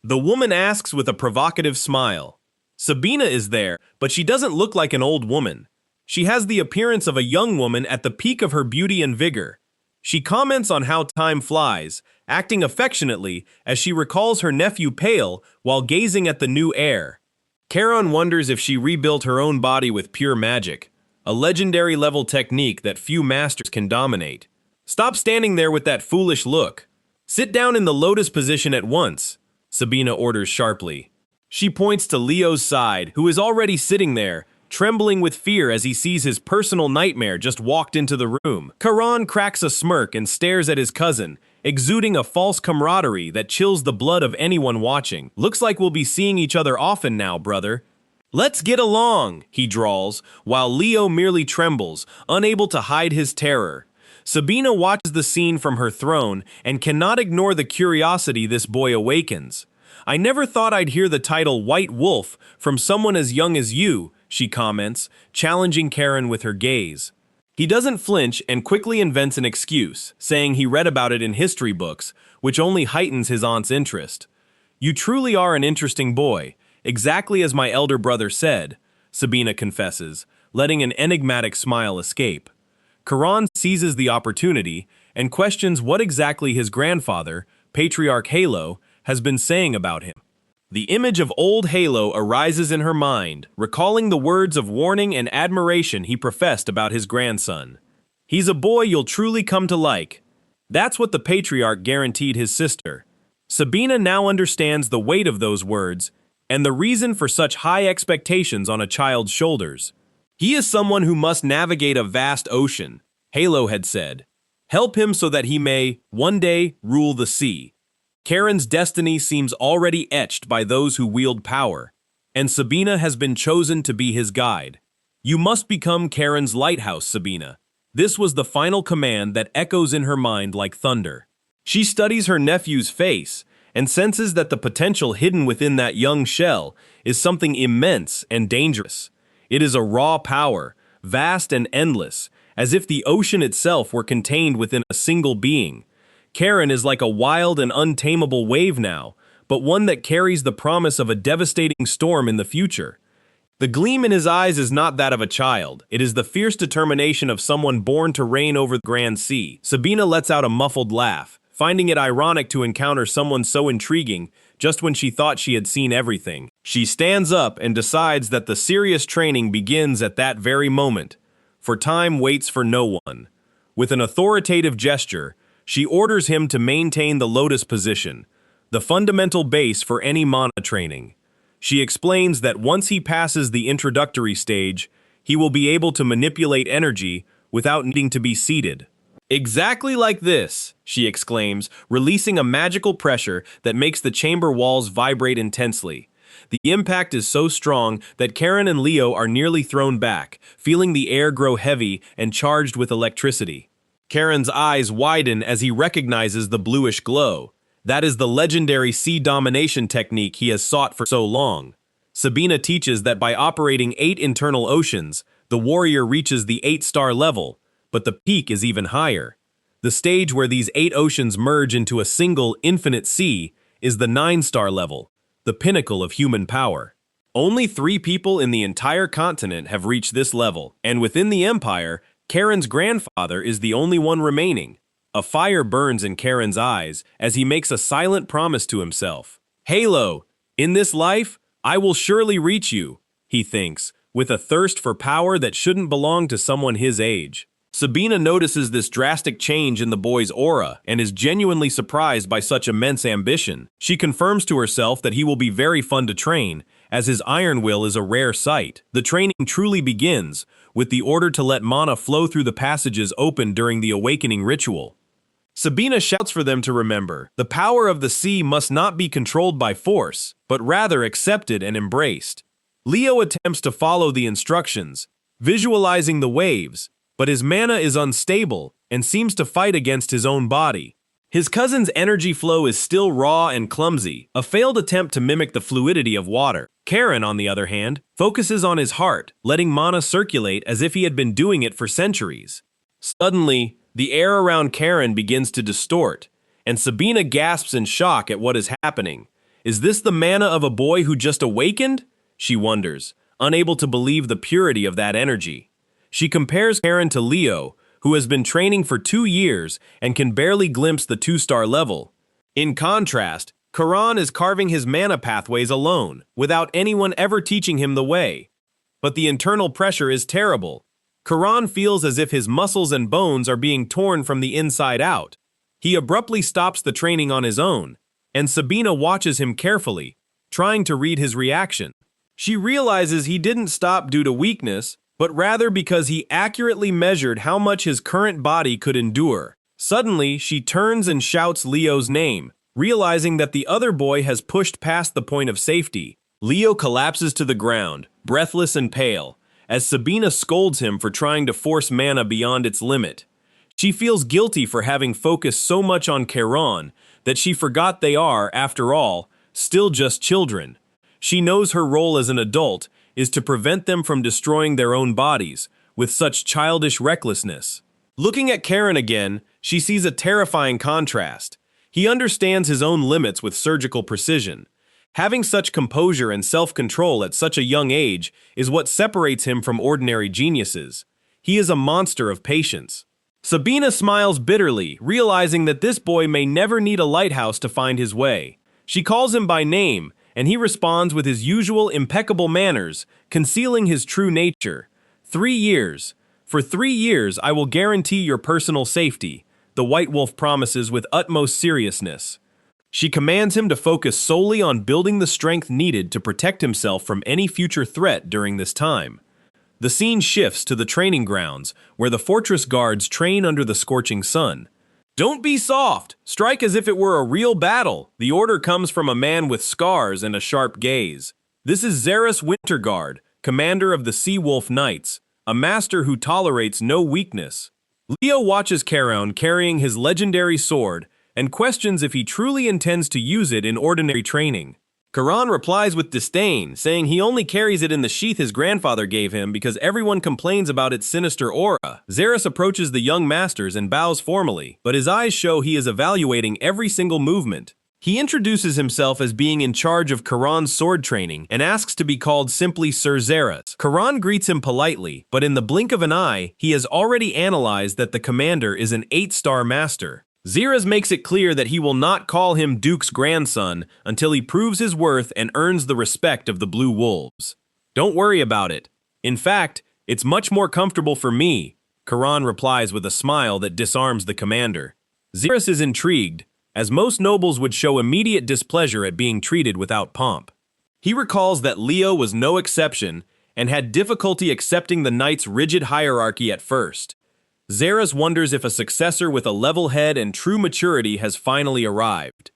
Speaker 1: The woman asks with a provocative smile. Sabina is there, but she doesn't look like an old woman. She has the appearance of a young woman at the peak of her beauty and vigor. She comments on how time flies, acting affectionately as she recalls her nephew Pale while gazing at the new heir. Caron wonders if she rebuilt her own body with pure magic, a legendary level technique that few masters can dominate. "Stop standing there with that foolish look. Sit down in the lotus position at once," Sabina orders sharply. She points to Leo's side, who is already sitting there, trembling with fear as he sees his personal nightmare just walked into the room. Caron cracks a smirk and stares at his cousin, exuding a false camaraderie that chills the blood of anyone watching. "Looks like we'll be seeing each other often now, brother." "Let's get along," he drawls, while Leo merely trembles, unable to hide his terror. Sabina watches the scene from her throne and cannot ignore the curiosity this boy awakens. "I never thought I'd hear the title White Wolf from someone as young as you," she comments, challenging Caron with her gaze. He doesn't flinch and quickly invents an excuse, saying he read about it in history books, which only heightens his aunt's interest. "You truly are an interesting boy, exactly as my elder brother said," Sabina confesses, letting an enigmatic smile escape. Caron seizes the opportunity and questions what exactly his grandfather, Patriarch Halo, has been saying about him. The image of old Halo arises in her mind, recalling the words of warning and admiration he professed about his grandson. "He's a boy you'll truly come to like." That's what the patriarch guaranteed his sister. Sabina now understands the weight of those words and the reason for such high expectations on a child's shoulders. "He is someone who must navigate a vast ocean," Halo had said. "Help him so that he may, one day, rule the sea." Caron's destiny seems already etched by those who wield power, and Sabina has been chosen to be his guide. "You must become Caron's lighthouse, Sabina." This was the final command that echoes in her mind like thunder. She studies her nephew's face and senses that the potential hidden within that young shell is something immense and dangerous. It is a raw power, vast and endless, as if the ocean itself were contained within a single being. Caron is like a wild and untamable wave now, but one that carries the promise of a devastating storm in the future. The gleam in his eyes is not that of a child. It is the fierce determination of someone born to reign over the grand sea. Sabina lets out a muffled laugh, finding it ironic to encounter someone so intriguing just when she thought she had seen everything. She stands up and decides that the serious training begins at that very moment, for time waits for no one. With an authoritative gesture, she orders him to maintain the lotus position, the fundamental base for any mana training. She explains that once he passes the introductory stage, he will be able to manipulate energy without needing to be seated. Exactly like this, she exclaims, releasing a magical pressure that makes the chamber walls vibrate intensely. The impact is so strong that Caron and Leo are nearly thrown back, feeling the air grow heavy and charged with electricity. Caron's eyes widen as he recognizes the bluish glow. That is the legendary sea domination technique he has sought for so long. Sabina teaches that by operating 8 internal oceans, the warrior reaches the 8-star level, but the peak is even higher. The stage where these 8 oceans merge into a single infinite sea is the 9-star level, the pinnacle of human power. Only 3 people in the entire continent have reached this level, and within the Empire, Caron's grandfather is the only one remaining. A fire burns in Caron's eyes as he makes a silent promise to himself. Halo, in this life, I will surely reach you, he thinks, with a thirst for power that shouldn't belong to someone his age. Sabina notices this drastic change in the boy's aura and is genuinely surprised by such immense ambition. She confirms to herself that he will be very fun to train, as his iron will is a rare sight. The training truly begins, with the order to let mana flow through the passages opened during the awakening ritual. Sabina shouts for them to remember, the power of the sea must not be controlled by force, but rather accepted and embraced. Leo attempts to follow the instructions, visualizing the waves, but his mana is unstable and seems to fight against his own body. His cousin's energy flow is still raw and clumsy, a failed attempt to mimic the fluidity of water. Caron, on the other hand, focuses on his heart, letting mana circulate as if he had been doing it for centuries. Suddenly, the air around Caron begins to distort, and Sabina gasps in shock at what is happening. Is this the mana of a boy who just awakened? She wonders, unable to believe the purity of that energy. She compares Caron to Leo, who has been training for 2 years and can barely glimpse the 2-star level. In contrast, Caron is carving his mana pathways alone, without anyone ever teaching him the way. But the internal pressure is terrible. Caron feels as if his muscles and bones are being torn from the inside out. He abruptly stops the training on his own, and Sabina watches him carefully, trying to read his reaction. She realizes he didn't stop due to weakness, but rather because he accurately measured how much his current body could endure. Suddenly, she turns and shouts Leo's name, realizing that the other boy has pushed past the point of safety. Leo collapses to the ground, breathless and pale, as Sabina scolds him for trying to force mana beyond its limit. She feels guilty for having focused so much on Caron that she forgot they are, after all, still just children. She knows her role as an adult is to prevent them from destroying their own bodies with such childish recklessness. Looking at Caron again, she sees a terrifying contrast. He understands his own limits with surgical precision. Having such composure and self-control at such a young age is what separates him from ordinary geniuses. He is a monster of patience. Sabina smiles bitterly, realizing that this boy may never need a lighthouse to find his way. She calls him by name, and he responds with his usual impeccable manners, concealing his true nature. 3 years. For 3 years I will guarantee your personal safety, the White Wolf promises with utmost seriousness. She commands him to focus solely on building the strength needed to protect himself from any future threat during this time. The scene shifts to the training grounds, where the fortress guards train under the scorching sun. Don't be soft! Strike as if it were a real battle! The order comes from a man with scars and a sharp gaze. This is Xerus Winterguard, commander of the Sea Wolf Knights, a master who tolerates no weakness. Leo watches Caron carrying his legendary sword and questions if he truly intends to use it in ordinary training. Caron replies with disdain, saying he only carries it in the sheath his grandfather gave him because everyone complains about its sinister aura. Xerus approaches the young masters and bows formally, but his eyes show he is evaluating every single movement. He introduces himself as being in charge of Caron's sword training and asks to be called simply Sir Xerus. Caron greets him politely, but in the blink of an eye, he has already analyzed that the commander is an 8-star master. Zeres makes it clear that he will not call him Duke's grandson until he proves his worth and earns the respect of the Blue Wolves. Don't worry about it. In fact, it's much more comfortable for me, Caron replies with a smile that disarms the commander. Zeres is intrigued, as most nobles would show immediate displeasure at being treated without pomp. He recalls that Leo was no exception and had difficulty accepting the knight's rigid hierarchy at first. Zeres wonders if a successor with a level head and true maturity has finally arrived.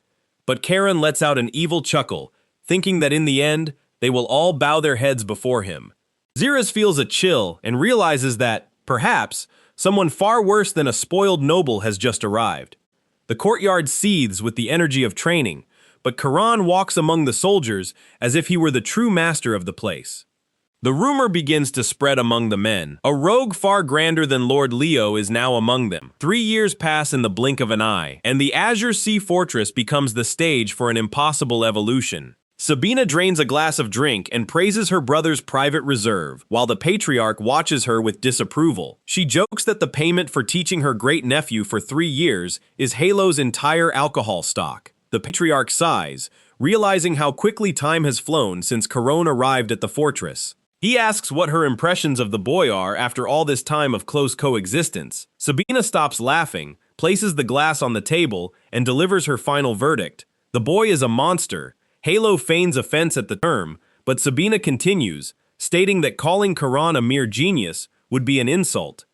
Speaker 1: But Caron lets out an evil chuckle, thinking that in the end, they will all bow their heads before him. Zeres feels a chill and realizes that, perhaps, someone far worse than a spoiled noble has just arrived. The courtyard seethes with the energy of training, but Caron walks among the soldiers as if he were the true master of the place. The rumor begins to spread among the men. A rogue far grander than Lord Leo is now among them. 3 years pass in the blink of an eye, and the Azure Sea Fortress becomes the stage for an impossible evolution. Sabina drains a glass of drink and praises her brother's private reserve, while the patriarch watches her with disapproval. She jokes that the payment for teaching her great-nephew for 3 years is Halo's entire alcohol stock. The patriarch sighs, realizing how quickly time has flown since Caron arrived at the fortress. He asks what her impressions of the boy are after all this time of close coexistence. Sabina stops laughing, places the glass on the table, and delivers her final verdict. The boy is a monster. Halo feigns offense at the term, but Sabina continues, stating that calling Caron a mere genius would be an insult.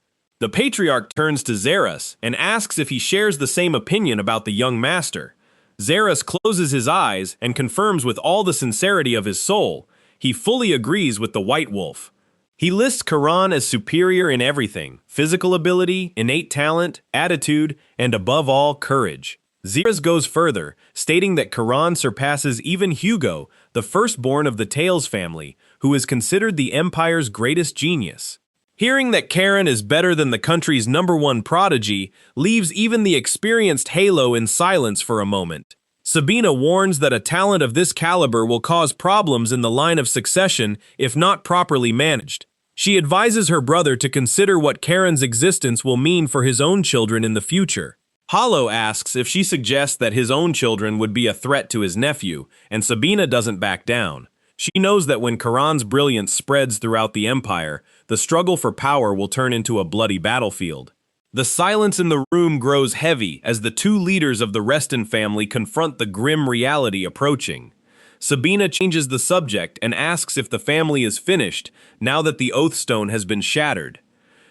Speaker 1: The patriarch turns to Zeres and asks if he shares the same opinion about the young master. Zeres closes his eyes and confirms with all the sincerity of his soul. He fully agrees with the White Wolf. He lists Caron as superior in everything: physical ability, innate talent, attitude, and above all, courage. Zeres goes further, stating that Caron surpasses even Hugo, the firstborn of the Tails family, who is considered the Empire's greatest genius. Hearing that Caron is better than the country's #1 prodigy leaves even the experienced Halo in silence for a moment. Sabina warns that a talent of this caliber will cause problems in the line of succession if not properly managed. She advises her brother to consider what Caron's existence will mean for his own children in the future. Hollow asks if she suggests that his own children would be a threat to his nephew, and Sabina doesn't back down. She knows that when Caron's brilliance spreads throughout the Empire, the struggle for power will turn into a bloody battlefield. The silence in the room grows heavy as the two leaders of the Reston family confront the grim reality approaching. Sabina changes the subject and asks if the family is finished now that the Oathstone has been shattered.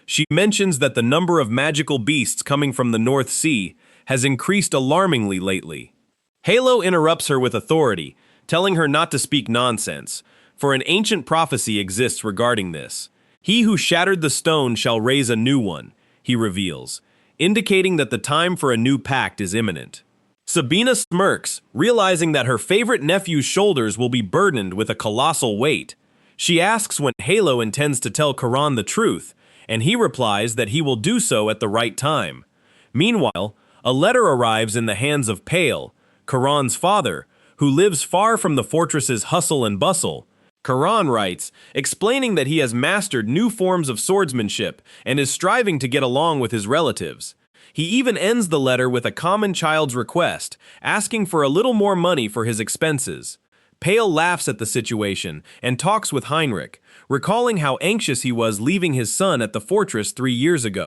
Speaker 1: She mentions that the number of magical beasts coming from the North Sea has increased alarmingly lately. Halo interrupts her with authority, telling her not to speak nonsense, for an ancient prophecy exists regarding this. He who shattered the stone shall raise a new one, he reveals, indicating that the time for a new pact is imminent. Sabina smirks, realizing that her favorite nephew's shoulders will be burdened with a colossal weight. She asks when Halo intends to tell Caron the truth, and he replies that he will do so at the right time. Meanwhile, a letter arrives in the hands of Pale, Caron's father, who lives far from the fortress's hustle and bustle. Caron writes, explaining that he has mastered new forms of swordsmanship and is striving to get along with his relatives. He even ends the letter with a common child's request, asking for a little more money for his expenses. Pale laughs at the situation and talks with Heinrich, recalling how anxious he was leaving his son at the fortress 3 years ago.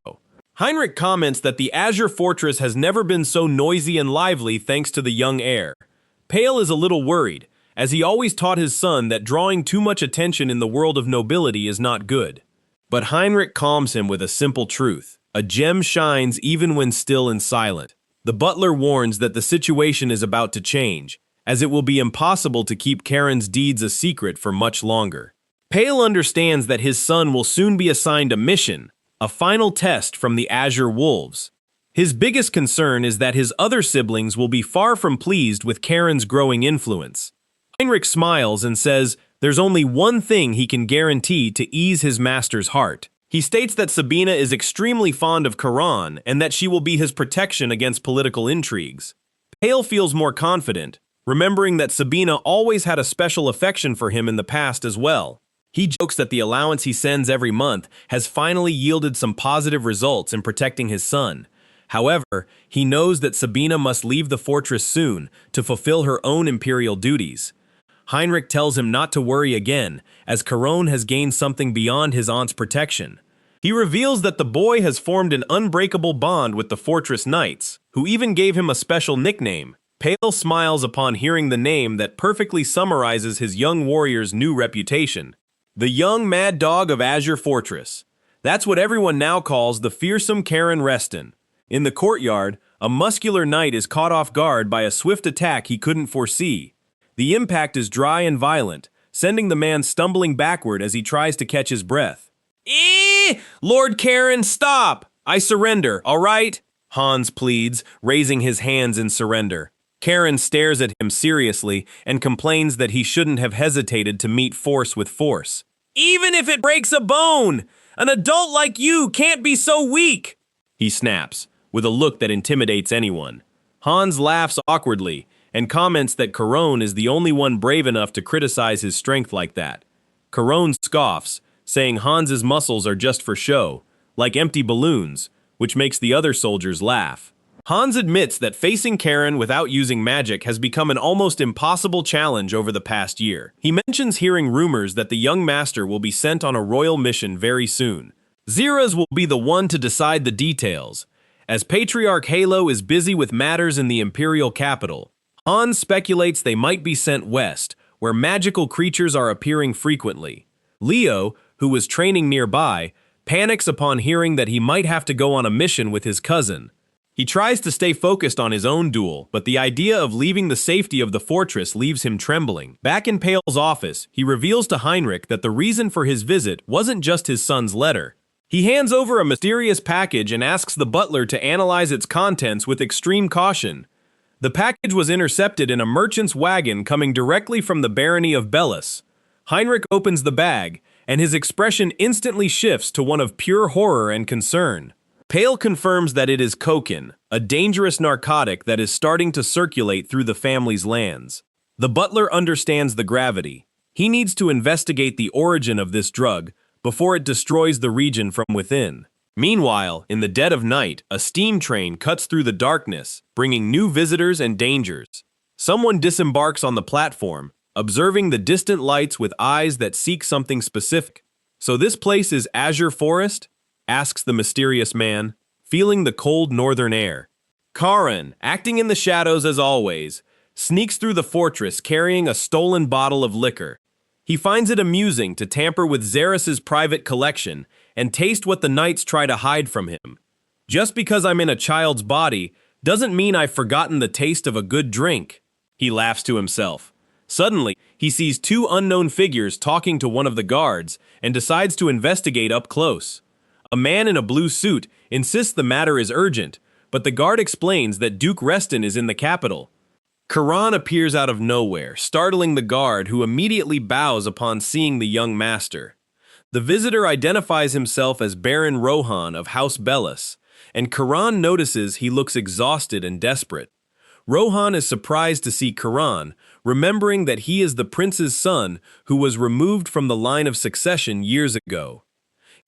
Speaker 1: Heinrich comments that the Azure Fortress has never been so noisy and lively thanks to the young heir. Pale is a little worried, as he always taught his son that drawing too much attention in the world of nobility is not good. But Heinrich calms him with a simple truth: a gem shines even when still and silent. The butler warns that the situation is about to change, as it will be impossible to keep Caron's deeds a secret for much longer. Pale understands that his son will soon be assigned a mission, a final test from the Azure Wolves. His biggest concern is that his other siblings will be far from pleased with Caron's growing influence. Heinrich smiles and says there's only one thing he can guarantee to ease his master's heart. He states that Sabina is extremely fond of Caron and that she will be his protection against political intrigues. Pale feels more confident, remembering that Sabina always had a special affection for him in the past as well. He jokes that the allowance he sends every month has finally yielded some positive results in protecting his son. However, he knows that Sabina must leave the fortress soon to fulfill her own imperial duties. Heinrich tells him not to worry again, as Caron has gained something beyond his aunt's protection. He reveals that the boy has formed an unbreakable bond with the fortress knights, who even gave him a special nickname. Pale smiles upon hearing the name that perfectly summarizes his young warrior's new reputation. The young mad dog of Azure Fortress. That's what everyone now calls the fearsome Caron Reston. In the courtyard, a muscular knight is caught off guard by a swift attack he couldn't foresee. The impact is dry and violent, sending the man stumbling backward as he tries to catch his breath. Lord Caron, stop! I surrender, all right? Hans pleads, raising his hands in surrender. Caron stares at him seriously and complains that he shouldn't have hesitated to meet force with force. Even if it breaks a bone! An adult like you can't be so weak! He snaps, with a look that intimidates anyone. Hans laughs awkwardly and comments that Caron is the only one brave enough to criticize his strength like that. Caron scoffs, saying Hans's muscles are just for show, like empty balloons, which makes the other soldiers laugh. Hans admits that facing Caron without using magic has become an almost impossible challenge over the past year. He mentions hearing rumors that the young master will be sent on a royal mission very soon. Zeras will be the one to decide the details. As Patriarch Halo is busy with matters in the imperial capital, Hans speculates they might be sent west, where magical creatures are appearing frequently. Leo, who was training nearby, panics upon hearing that he might have to go on a mission with his cousin. He tries to stay focused on his own duel, but the idea of leaving the safety of the fortress leaves him trembling. Back in Pale's office, he reveals to Heinrich that the reason for his visit wasn't just his son's letter. He hands over a mysterious package and asks the butler to analyze its contents with extreme caution. The package was intercepted in a merchant's wagon coming directly from the barony of Bellus. Heinrich opens the bag, and his expression instantly shifts to one of pure horror and concern. Pale confirms that it is cocaine, a dangerous narcotic that is starting to circulate through the family's lands. The butler understands the gravity. He needs to investigate the origin of this drug before it destroys the region from within. Meanwhile, in the dead of night, a steam train cuts through the darkness, bringing new visitors and dangers. Someone disembarks on the platform, observing the distant lights with eyes that seek something specific. "So this place is Azure Forest?" asks the mysterious man, feeling the cold northern air. Caron, acting in the shadows as always, sneaks through the fortress carrying a stolen bottle of liquor. He finds it amusing to tamper with Xerxes' private collection and taste what the knights try to hide from him. "Just because I'm in a child's body doesn't mean I've forgotten the taste of a good drink," he laughs to himself. Suddenly, he sees two unknown figures talking to one of the guards and decides to investigate up close. A man in a blue suit insists the matter is urgent, but the guard explains that Duke Reston is in the capital. Caron appears out of nowhere, startling the guard, who immediately bows upon seeing the young master. The visitor identifies himself as Baron Rohan of House Bellus, and Caron notices he looks exhausted and desperate. Rohan is surprised to see Caron, remembering that he is the prince's son who was removed from the line of succession years ago.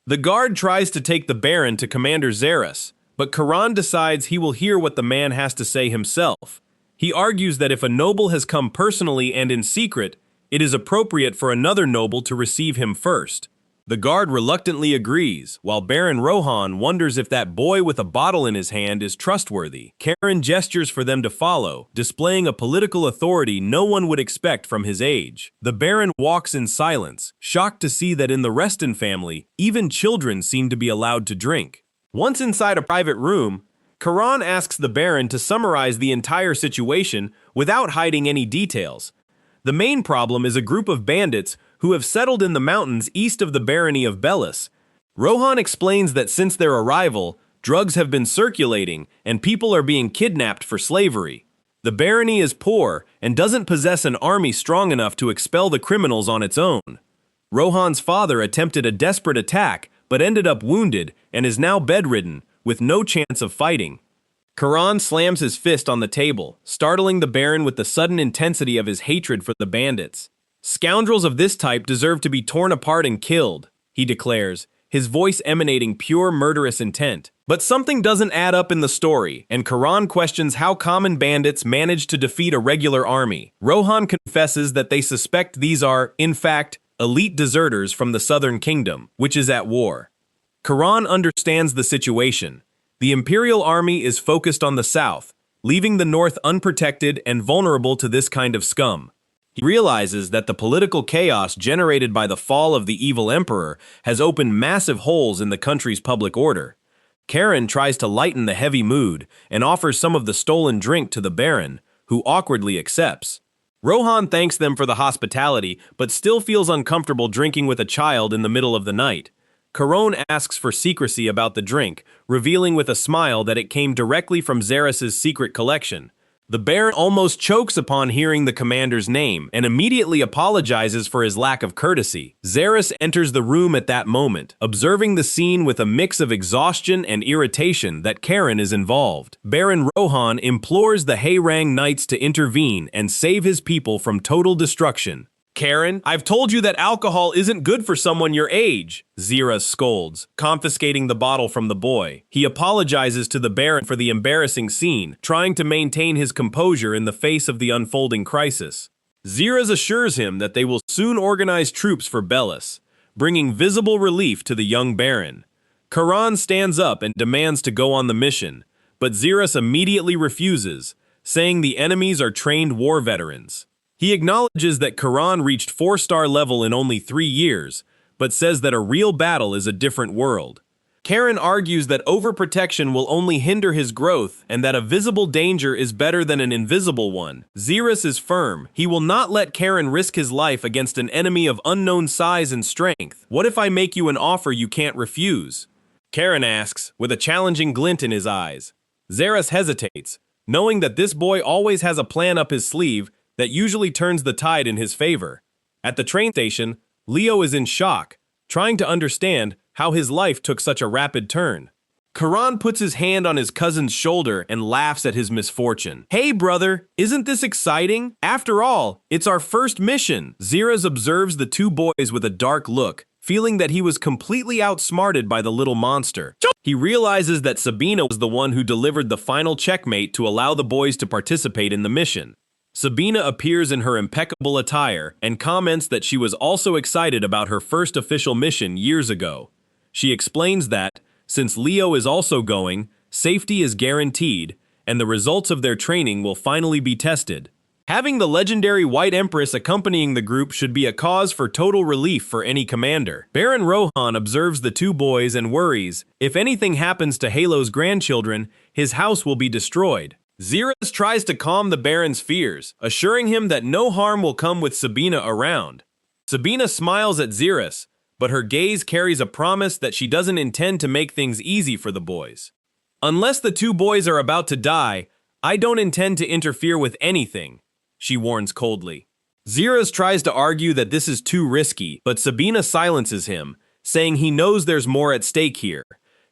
Speaker 1: The guard tries to take the Baron to Commander Xerxes, but Caron decides he will hear what the man has to say himself. He argues that if a noble has come personally and in secret, it is appropriate for another noble to receive him first. The guard reluctantly agrees, while Baron Rohan wonders if that boy with a bottle in his hand is trustworthy. Caron gestures for them to follow, displaying a political authority no one would expect from his age. The Baron walks in silence, shocked to see that in the Reston family, even children seem to be allowed to drink. Once inside a private room, Caron asks the Baron to summarize the entire situation without hiding any details. The main problem is a group of bandits who have settled in the mountains east of the barony of Bellus. Rohan explains that since their arrival, drugs have been circulating and people are being kidnapped for slavery. The barony is poor and doesn't possess an army strong enough to expel the criminals on its own. Rohan's father attempted a desperate attack but ended up wounded and is now bedridden, with no chance of fighting. Caron slams his fist on the table, startling the Baron with the sudden intensity of his hatred for the bandits. "Scoundrels of this type deserve to be torn apart and killed," he declares, his voice emanating pure murderous intent. But something doesn't add up in the story, and Caron questions how common bandits manage to defeat a regular army. Rohan confesses that they suspect these are, in fact, elite deserters from the Southern Kingdom, which is at war. Caron understands the situation. The Imperial Army is focused on the south, leaving the north unprotected and vulnerable to this kind of scum. He realizes that the political chaos generated by the fall of the evil emperor has opened massive holes in the country's public order. Caron tries to lighten the heavy mood and offers some of the stolen drink to the Baron, who awkwardly accepts. Rohan thanks them for the hospitality, but still feels uncomfortable drinking with a child in the middle of the night. Caron asks for secrecy about the drink, revealing with a smile that it came directly from Xerxes' secret collection. The Baron almost chokes upon hearing the commander's name and immediately apologizes for his lack of courtesy. Xerxes enters the room at that moment, observing the scene with a mix of exhaustion and irritation that Caron is involved. Baron Rohan implores the Hayrang Knights to intervene and save his people from total destruction. Caron, I've told you that alcohol isn't good for someone your age, Xerxes scolds, confiscating the bottle from the boy. He apologizes to the Baron for the embarrassing scene, trying to maintain his composure in the face of the unfolding crisis. Xerxes assures him that they will soon organize troops for Bellus, bringing visible relief to the young Baron. Caron stands up and demands to go on the mission, but Xerxes immediately refuses, saying the enemies are trained war veterans. He acknowledges that Caron reached 4-star level in only 3 years, but says that a real battle is a different world. Caron argues that overprotection will only hinder his growth and that a visible danger is better than an invisible one. Xerxes is firm. He will not let Caron risk his life against an enemy of unknown size and strength. What if I make you an offer you can't refuse? Caron asks, with a challenging glint in his eyes. Xerxes hesitates, knowing that this boy always has a plan up his sleeve that usually turns the tide in his favor. At the train station, Leo is in shock, trying to understand how his life took such a rapid turn. Caron puts his hand on his cousin's shoulder and laughs at his misfortune. Hey brother, isn't this exciting? After all, it's our first mission. Xerxes observes the two boys with a dark look, feeling that he was completely outsmarted by the little monster. He realizes that Sabina was the one who delivered the final checkmate to allow the boys to participate in the mission. Sabina appears in her impeccable attire and comments that she was also excited about her first official mission years ago. She explains that, since Leo is also going, safety is guaranteed, and the results of their training will finally be tested. Having the legendary White Empress accompanying the group should be a cause for total relief for any commander. Baron Rohan observes the two boys and worries, if anything happens to Halo's grandchildren, his house will be destroyed. Xerxes tries to calm the Baron's fears, assuring him that no harm will come with Sabina around. Sabina smiles at Xerxes, but her gaze carries a promise that she doesn't intend to make things easy for the boys. Unless the two boys are about to die, I don't intend to interfere with anything, she warns coldly. Xerxes tries to argue that this is too risky, but Sabina silences him, saying he knows there's more at stake here.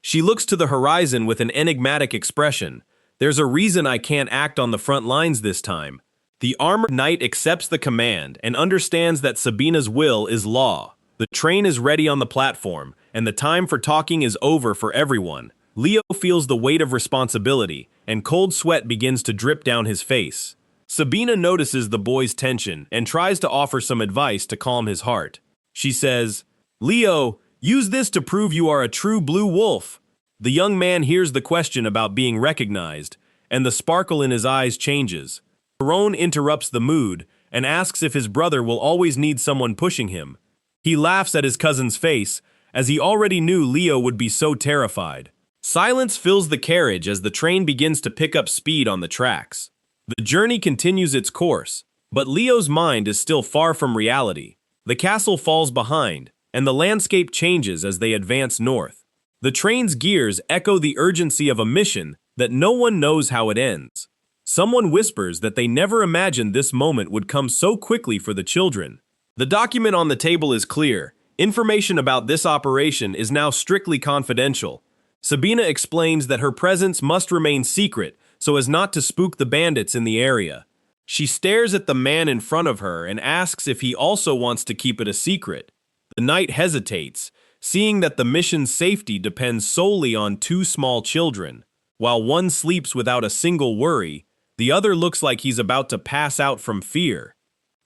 Speaker 1: She looks to the horizon with an enigmatic expression. There's a reason I can't act on the front lines this time. The armored knight accepts the command and understands that Sabina's will is law. The train is ready on the platform, and the time for talking is over for everyone. Leo feels the weight of responsibility, and cold sweat begins to drip down his face. Sabina notices the boy's tension and tries to offer some advice to calm his heart. She says, Leo, use this to prove you are a true blue wolf. The young man hears the question about being recognized, and the sparkle in his eyes changes. Caron interrupts the mood and asks if his brother will always need someone pushing him. He laughs at his cousin's face, as he already knew Leo would be so terrified. Silence fills the carriage as the train begins to pick up speed on the tracks. The journey continues its course, but Leo's mind is still far from reality. The castle falls behind, and the landscape changes as they advance north. The train's gears echo the urgency of a mission that no one knows how it ends. Someone whispers that they never imagined this moment would come so quickly for the children. The document on the table is clear. Information about this operation is now strictly confidential. Sabina explains that her presence must remain secret so as not to spook the bandits in the area. She stares at the man in front of her and asks if he also wants to keep it a secret. The knight hesitates, seeing that the mission's safety depends solely on two small children. While one sleeps without a single worry, the other looks like he's about to pass out from fear.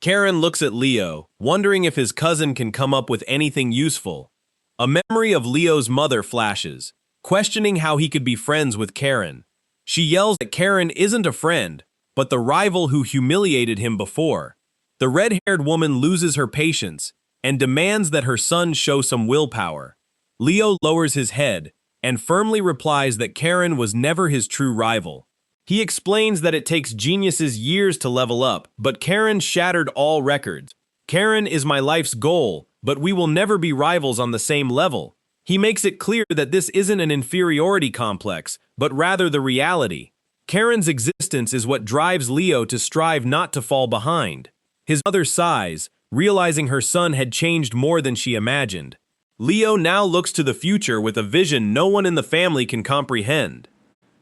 Speaker 1: Caron looks at Leo, wondering if his cousin can come up with anything useful. A memory of Leo's mother flashes, questioning how he could be friends with Caron. She yells that Caron isn't a friend, but the rival who humiliated him before. The red-haired woman loses her patience and demands that her son show some willpower. Leo lowers his head and firmly replies that Caron was never his true rival. He explains that it takes geniuses years to level up, but Caron shattered all records. Caron is my life's goal, but we will never be rivals on the same level. He makes it clear that this isn't an inferiority complex, but rather the reality. Caron's existence is what drives Leo to strive not to fall behind. His mother sighs, realizing her son had changed more than she imagined. Leo now looks to the future with a vision no one in the family can comprehend.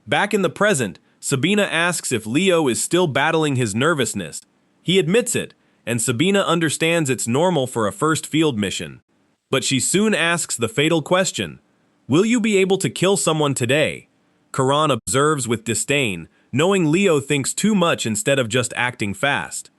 Speaker 1: Back in the present, Sabina asks if Leo is still battling his nervousness. He admits it, and Sabina understands it's normal for a first field mission. But she soon asks the fatal question, will you be able to kill someone today? Caron observes with disdain, knowing Leo thinks too much instead of just acting fast.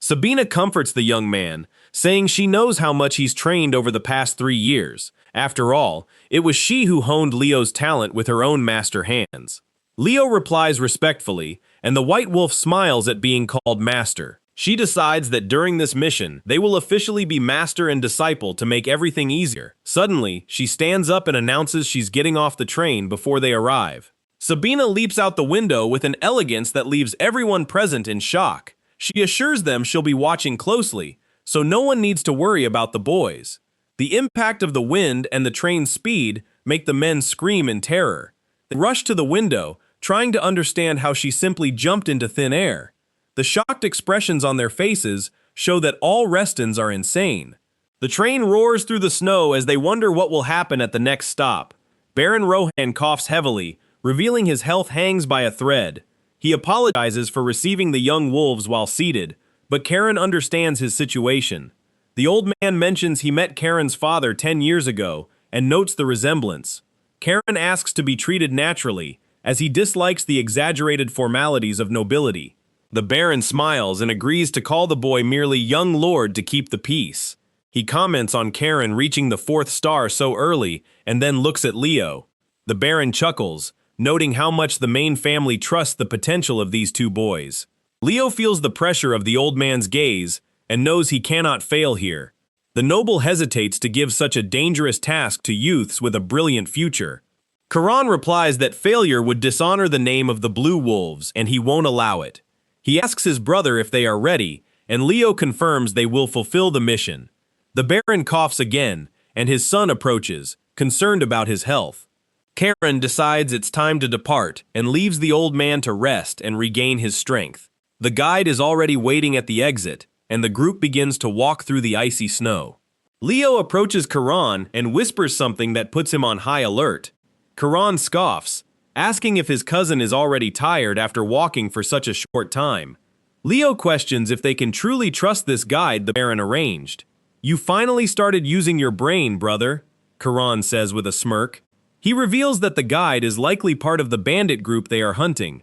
Speaker 1: Sabina comforts the young man, saying she knows how much he's trained over the past 3 years. After all, it was she who honed Leo's talent with her own master hands. Leo replies respectfully, and the White Wolf smiles at being called master. She decides that during this mission, they will officially be master and disciple to make everything easier. Suddenly, she stands up and announces she's getting off the train before they arrive. Sabina leaps out the window with an elegance that leaves everyone present in shock. She assures them she'll be watching closely, so no one needs to worry about the boys. The impact of the wind and the train's speed make the men scream in terror. They rush to the window, trying to understand how she simply jumped into thin air. The shocked expressions on their faces show that all Restons are insane. The train roars through the snow as they wonder what will happen at the next stop. Baron Rohan coughs heavily, revealing his health hangs by a thread. He apologizes for receiving the young wolves while seated, but Caron understands his situation. The old man mentions he met Caron's father 10 years ago and notes the resemblance. Caron asks to be treated naturally, as he dislikes the exaggerated formalities of nobility. The Baron smiles and agrees to call the boy merely young lord to keep the peace. He comments on Caron reaching the 4th star so early and then looks at Leo. The Baron chuckles, noting how much the main family trusts the potential of these two boys. Leo feels the pressure of the old man's gaze and knows he cannot fail here. The noble hesitates to give such a dangerous task to youths with a brilliant future. Caron replies that failure would dishonor the name of the Blue Wolves and he won't allow it. He asks his brother if they are ready, and Leo confirms they will fulfill the mission. The Baron coughs again, and his son approaches, concerned about his health. Caron decides it's time to depart and leaves the old man to rest and regain his strength. The guide is already waiting at the exit, and the group begins to walk through the icy snow. Leo approaches Caron and whispers something that puts him on high alert. Caron scoffs, asking if his cousin is already tired after walking for such a short time. Leo questions if they can truly trust this guide the Baron arranged. You finally started using your brain, brother, Caron says with a smirk. He reveals that the guide is likely part of the bandit group they are hunting.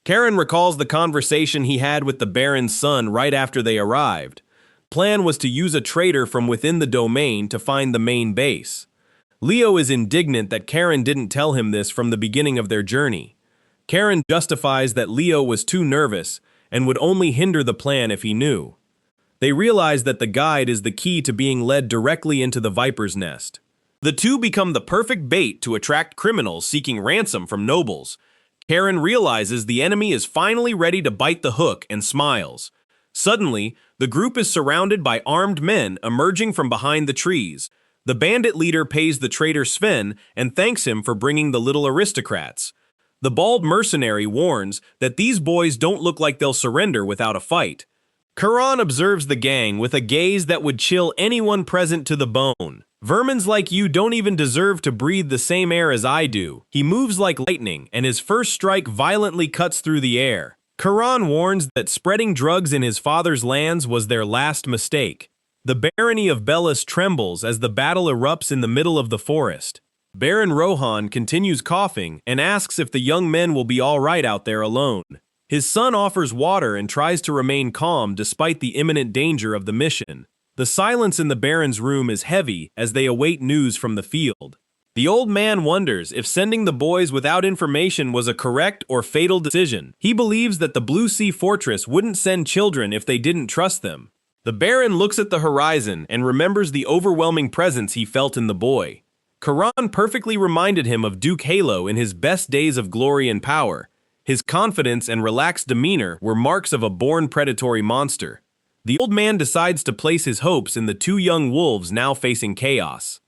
Speaker 1: Caron recalls the conversation he had with the Baron's son right after they arrived. Plan was to use a traitor from within the domain to find the main base. Leo is indignant that Caron didn't tell him this from the beginning of their journey. Caron justifies that Leo was too nervous and would only hinder the plan if he knew. They realize that the guide is the key to being led directly into the Viper's nest. The two become the perfect bait to attract criminals seeking ransom from nobles. Caron realizes the enemy is finally ready to bite the hook and smiles. Suddenly, the group is surrounded by armed men emerging from behind the trees. The bandit leader pays the traitor Sven and thanks him for bringing the little aristocrats. The bald mercenary warns that these boys don't look like they'll surrender without a fight. Caron observes the gang with a gaze that would chill anyone present to the bone. Vermins like you don't even deserve to breathe the same air as I do. He moves like lightning, and his first strike violently cuts through the air. Caron warns that spreading drugs in his father's lands was their last mistake. The barony of Bellus trembles as the battle erupts in the middle of the forest. Baron Rohan continues coughing and asks if the young men will be all right out there alone. His son offers water and tries to remain calm despite the imminent danger of the mission. The silence in the Baron's room is heavy as they await news from the field. The old man wonders if sending the boys without information was a correct or fatal decision. He believes that the Blue Sea Fortress wouldn't send children if they didn't trust them. The Baron looks at the horizon and remembers the overwhelming presence he felt in the boy. Caron perfectly reminded him of Duke Halo in his best days of glory and power. His confidence and relaxed demeanor were marks of a born predatory monster. The old man decides to place his hopes in the two young wolves now facing chaos.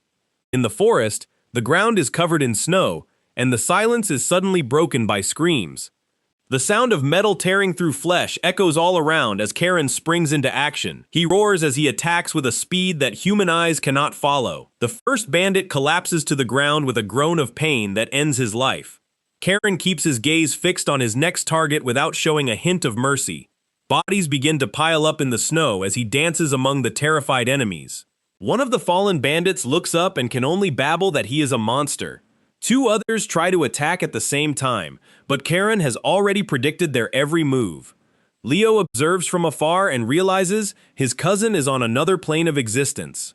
Speaker 1: In the forest, the ground is covered in snow, and the silence is suddenly broken by screams. The sound of metal tearing through flesh echoes all around as Caron springs into action. He roars as he attacks with a speed that human eyes cannot follow. The first bandit collapses to the ground with a groan of pain that ends his life. Caron keeps his gaze fixed on his next target without showing a hint of mercy. Bodies begin to pile up in the snow as he dances among the terrified enemies. One of the fallen bandits looks up and can only babble that he is a monster. Two others try to attack at the same time, but Caron has already predicted their every move. Leo observes from afar and realizes his cousin is on another plane of existence.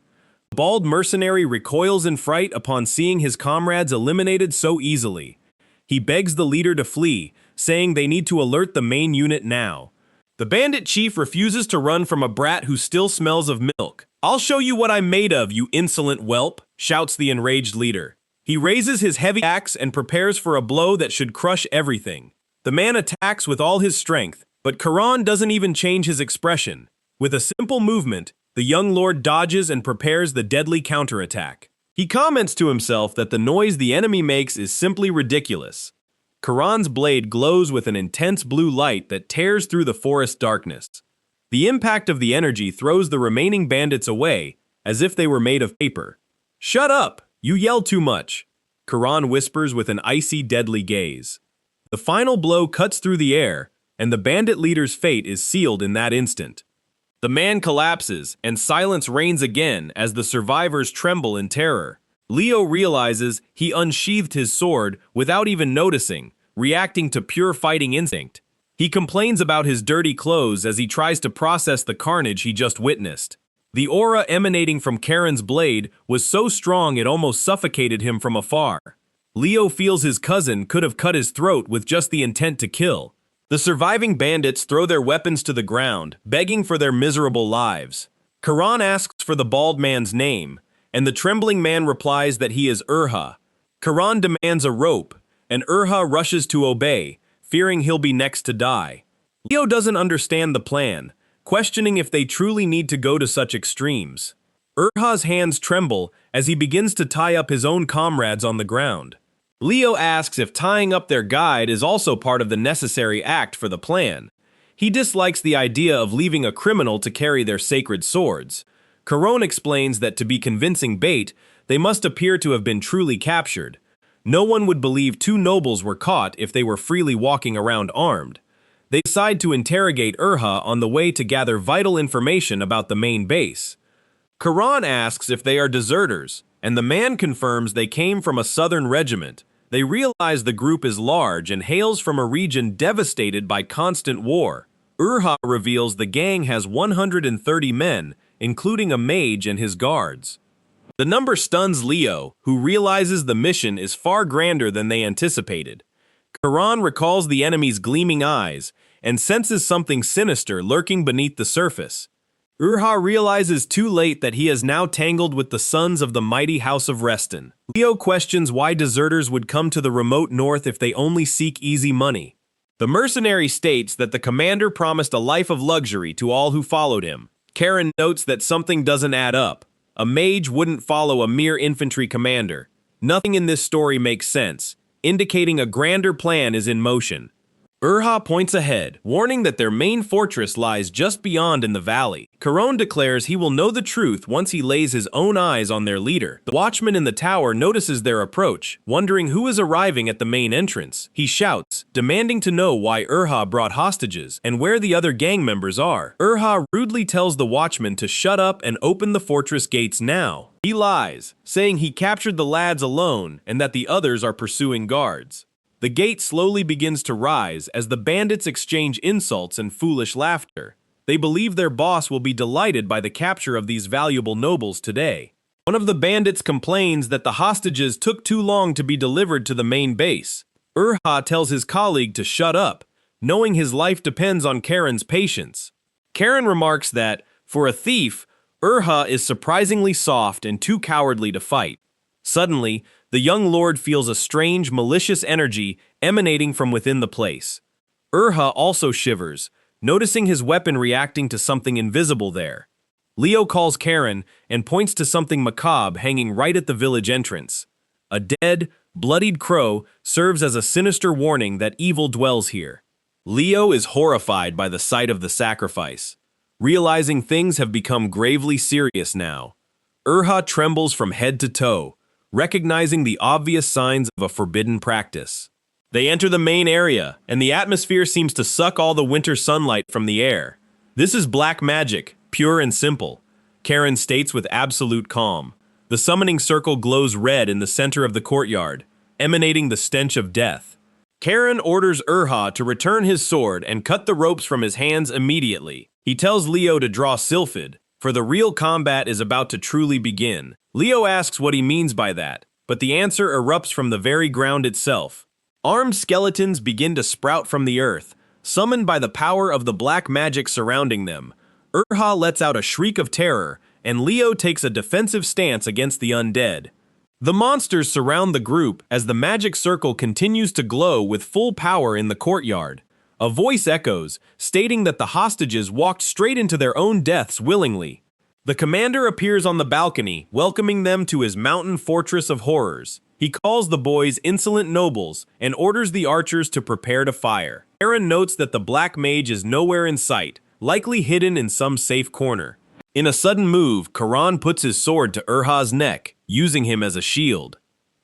Speaker 1: The bald mercenary recoils in fright upon seeing his comrades eliminated so easily. He begs the leader to flee, saying they need to alert the main unit now. The bandit chief refuses to run from a brat who still smells of milk. "I'll show you what I'm made of, you insolent whelp," shouts the enraged leader. He raises his heavy axe and prepares for a blow that should crush everything. The man attacks with all his strength, but Caron doesn't even change his expression. With a simple movement, the young lord dodges and prepares the deadly counterattack. He comments to himself that the noise the enemy makes is simply ridiculous. Caron's blade glows with an intense blue light that tears through the forest darkness. The impact of the energy throws the remaining bandits away, as if they were made of paper. "Shut up! You yell too much," Caron whispers with an icy, deadly gaze. The final blow cuts through the air, and the bandit leader's fate is sealed in that instant. The man collapses, and silence reigns again as the survivors tremble in terror. Leo realizes he unsheathed his sword without even noticing, reacting to pure fighting instinct. He complains about his dirty clothes as he tries to process the carnage he just witnessed. The aura emanating from Caron's blade was so strong it almost suffocated him from afar. Leo feels his cousin could have cut his throat with just the intent to kill. The surviving bandits throw their weapons to the ground, begging for their miserable lives. Caron asks for the bald man's name, and the trembling man replies that he is Urha. Caron demands a rope, and Urha rushes to obey, fearing he'll be next to die. Leo doesn't understand the plan, questioning if they truly need to go to such extremes. Urha's hands tremble as he begins to tie up his own comrades on the ground. Leo asks if tying up their guide is also part of the necessary act for the plan. He dislikes the idea of leaving a criminal to carry their sacred swords. Caron explains that to be convincing bait, they must appear to have been truly captured. No one would believe two nobles were caught if they were freely walking around armed. They decide to interrogate Urha on the way to gather vital information about the main base. Caron asks if they are deserters, and the man confirms they came from a southern regiment. They realize the group is large and hails from a region devastated by constant war. Urha reveals the gang has 130 men, including a mage and his guards. The number stuns Leo, who realizes the mission is far grander than they anticipated. Caron recalls the enemy's gleaming eyes and senses something sinister lurking beneath the surface. Urha realizes too late that he is now tangled with the sons of the mighty House of Reston. Leo questions why deserters would come to the remote north if they only seek easy money. The mercenary states that the commander promised a life of luxury to all who followed him. Caron notes that something doesn't add up. A mage wouldn't follow a mere infantry commander. Nothing in this story makes sense, indicating a grander plan is in motion. Urha points ahead, warning that their main fortress lies just beyond in the valley. Caron declares he will know the truth once he lays his own eyes on their leader. The watchman in the tower notices their approach, wondering who is arriving at the main entrance. He shouts, demanding to know why Urha brought hostages and where the other gang members are. Urha rudely tells the watchman to shut up and open the fortress gates now. He lies, saying he captured the lads alone and that the others are pursuing guards. The gate slowly begins to rise as the bandits exchange insults and foolish laughter. They believe their boss will be delighted by the capture of these valuable nobles today. One of the bandits complains that the hostages took too long to be delivered to the main base. Urha tells his colleague to shut up, knowing his life depends on Caron's patience. Caron remarks that, for a thief, Urha is surprisingly soft and too cowardly to fight. Suddenly, the young lord feels a strange, malicious energy emanating from within the place. Urha also shivers, noticing his weapon reacting to something invisible there. Leo calls Caron and points to something macabre hanging right at the village entrance. A dead, bloodied crow serves as a sinister warning that evil dwells here. Leo is horrified by the sight of the sacrifice, realizing things have become gravely serious now. Urha trembles from head to toe, recognizing the obvious signs of a forbidden practice. They enter the main area, and the atmosphere seems to suck all the winter sunlight from the air. This is black magic, pure and simple, Caron states with absolute calm. The summoning circle glows red in the center of the courtyard, emanating the stench of death. Caron orders Urha to return his sword and cut the ropes from his hands immediately. He tells Leo to draw Sylphid, for the real combat is about to truly begin. Leo asks what he means by that, but the answer erupts from the very ground itself. Armed skeletons begin to sprout from the earth, summoned by the power of the black magic surrounding them. Urha lets out a shriek of terror, and Leo takes a defensive stance against the undead. The monsters surround the group as the magic circle continues to glow with full power in the courtyard. A voice echoes, stating that the hostages walked straight into their own deaths willingly. The commander appears on the balcony, welcoming them to his mountain fortress of horrors. He calls the boys insolent nobles and orders the archers to prepare to fire. Caron notes that the black mage is nowhere in sight, likely hidden in some safe corner. In a sudden move, Caron puts his sword to Urha's neck, using him as a shield.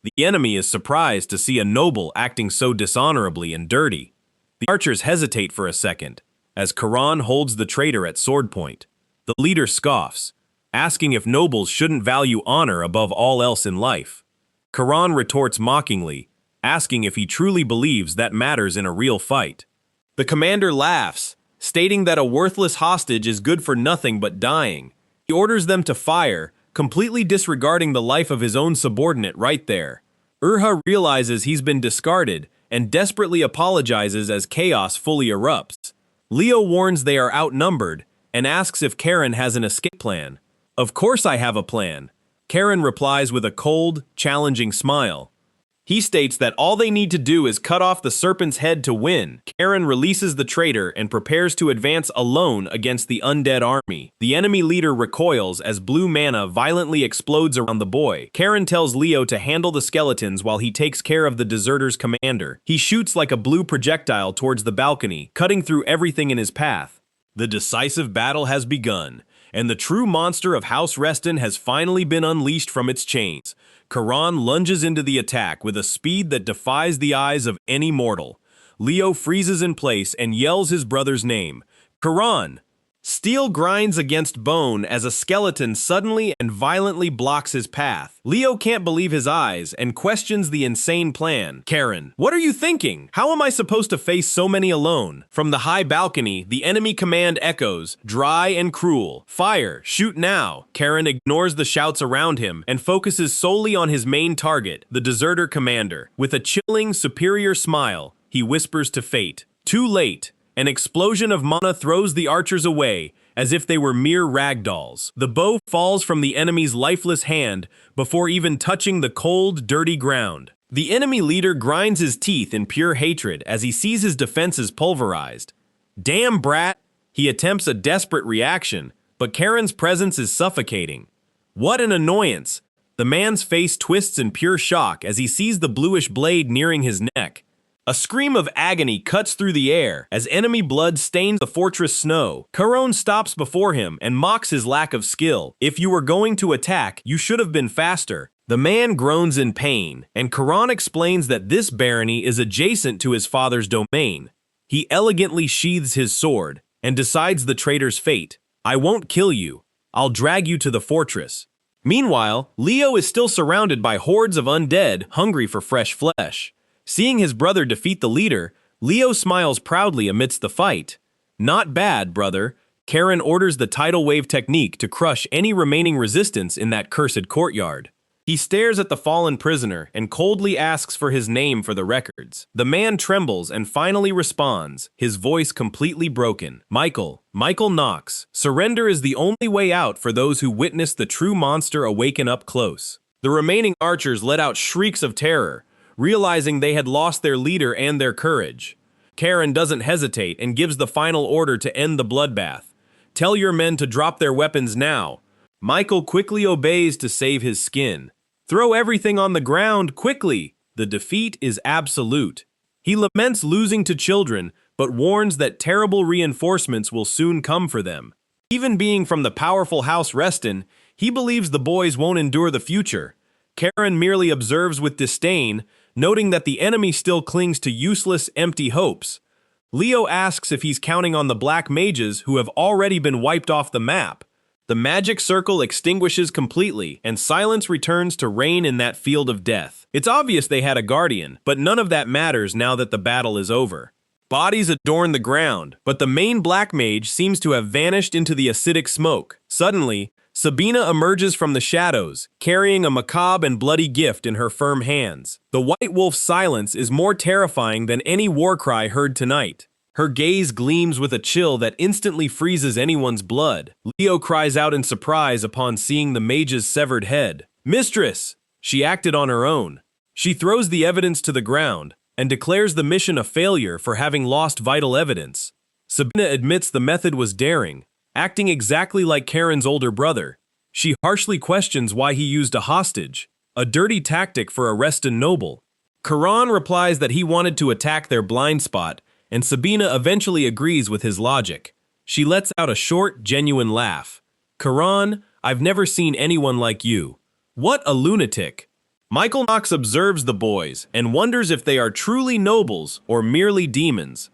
Speaker 1: The enemy is surprised to see a noble acting so dishonorably and dirty. The archers hesitate for a second, as Caron holds the traitor at sword point. The leader scoffs, asking if nobles shouldn't value honor above all else in life. Caron retorts mockingly, asking if he truly believes that matters in a real fight. The commander laughs, stating that a worthless hostage is good for nothing but dying. He orders them to fire, completely disregarding the life of his own subordinate right there. Urha realizes he's been discarded and desperately apologizes as chaos fully erupts. Leo warns they are outnumbered and asks if Caron has an escape plan. "Of course I have a plan," Caron replies with a cold, challenging smile. He states that all they need to do is cut off the serpent's head to win. Caron releases the traitor and prepares to advance alone against the undead army. The enemy leader recoils as blue mana violently explodes around the boy. Caron tells Leo to handle the skeletons while he takes care of the deserters' commander. He shoots like a blue projectile towards the balcony, cutting through everything in his path. The decisive battle has begun, and the true monster of House Reston has finally been unleashed from its chains. Caron lunges into the attack with a speed that defies the eyes of any mortal. Leo freezes in place and yells his brother's name, "Caron!" Steel grinds against bone as a skeleton suddenly and violently blocks his path. Leo can't believe his eyes and questions the insane plan. "Caron, what are you thinking? How am I supposed to face so many alone?" From the high balcony, the enemy command echoes, dry and cruel. "Fire! Shoot now!" Caron ignores the shouts around him and focuses solely on his main target, the deserter commander. With a chilling, superior smile, he whispers to fate, "Too late." An explosion of mana throws the archers away, as if they were mere ragdolls. The bow falls from the enemy's lifeless hand before even touching the cold, dirty ground. The enemy leader grinds his teeth in pure hatred as he sees his defenses pulverized. "Damn brat!" He attempts a desperate reaction, but Caron's presence is suffocating. What an annoyance! The man's face twists in pure shock as he sees the bluish blade nearing his neck. A scream of agony cuts through the air as enemy blood stains the fortress snow. Caron stops before him and mocks his lack of skill. If you were going to attack, you should have been faster. The man groans in pain, and Caron explains that this barony is adjacent to his father's domain. He elegantly sheathes his sword and decides the traitor's fate. I won't kill you. I'll drag you to the fortress. Meanwhile, Leo is still surrounded by hordes of undead hungry for fresh flesh. Seeing his brother defeat the leader, Leo smiles proudly amidst the fight. Not bad, brother. Caron orders the tidal wave technique to crush any remaining resistance in that cursed courtyard. He stares at the fallen prisoner and coldly asks for his name for the records. The man trembles and finally responds, his voice completely broken. Michael Knox. Surrender is the only way out for those who witness the true monster awaken up close. The remaining archers let out shrieks of terror, realizing they had lost their leader and their courage. Caron doesn't hesitate and gives the final order to end the bloodbath. Tell your men to drop their weapons now. Michael quickly obeys to save his skin. Throw everything on the ground, quickly! The defeat is absolute. He laments losing to children, but warns that terrible reinforcements will soon come for them. Even being from the powerful House Reston, he believes the boys won't endure the future. Caron merely observes with disdain, noting that the enemy still clings to useless, empty hopes. Leo asks if he's counting on the black mages who have already been wiped off the map. The magic circle extinguishes completely, and silence returns to reign in that field of death. It's obvious they had a guardian, but none of that matters now that the battle is over. Bodies adorn the ground, but the main black mage seems to have vanished into the acidic smoke. Suddenly, Sabina emerges from the shadows, carrying a macabre and bloody gift in her firm hands. The White Wolf's silence is more terrifying than any war cry heard tonight. Her gaze gleams with a chill that instantly freezes anyone's blood. Leo cries out in surprise upon seeing the mage's severed head. Mistress! She acted on her own. She throws the evidence to the ground and declares the mission a failure for having lost vital evidence. Sabina admits the method was daring, acting exactly like Caron's older brother. She harshly questions why he used a hostage, a dirty tactic for a Reston noble. Caron replies that he wanted to attack their blind spot, and Sabina eventually agrees with his logic. She lets out a short, genuine laugh. Caron, I've never seen anyone like you. What a lunatic. Michael Knox observes the boys and wonders if they are truly nobles or merely demons.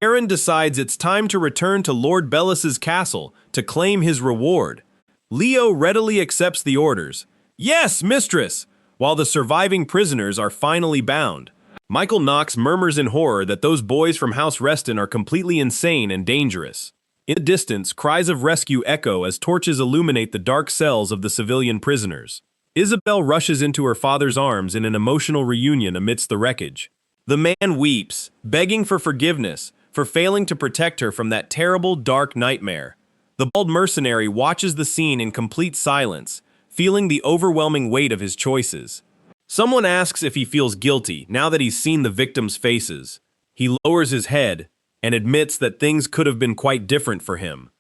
Speaker 1: Caron decides it's time to return to Lord Bellus's castle to claim his reward. Leo readily accepts the orders. Yes, mistress! While the surviving prisoners are finally bound. Michael Knox murmurs in horror that those boys from House Reston are completely insane and dangerous. In the distance, cries of rescue echo as torches illuminate the dark cells of the civilian prisoners. Isabel rushes into her father's arms in an emotional reunion amidst the wreckage. The man weeps, begging for forgiveness for failing to protect her from that terrible, dark nightmare. The bald mercenary watches the scene in complete silence, feeling the overwhelming weight of his choices. Someone asks if he feels guilty now that he's seen the victims' faces. He lowers his head and admits that things could have been quite different for him.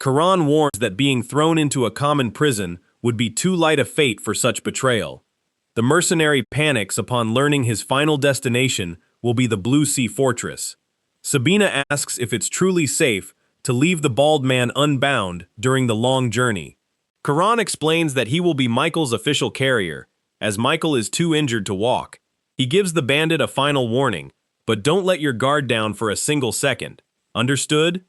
Speaker 1: Caron warns that being thrown into a common prison would be too light a fate for such betrayal. The mercenary panics upon learning his final destination will be the Blue Sea Fortress. Sabina asks if it's truly safe to leave the bald man unbound during the long journey. Caron explains that he will be Michael's official carrier, as Michael is too injured to walk. He gives the bandit a final warning, but don't let your guard down for a single second. Understood?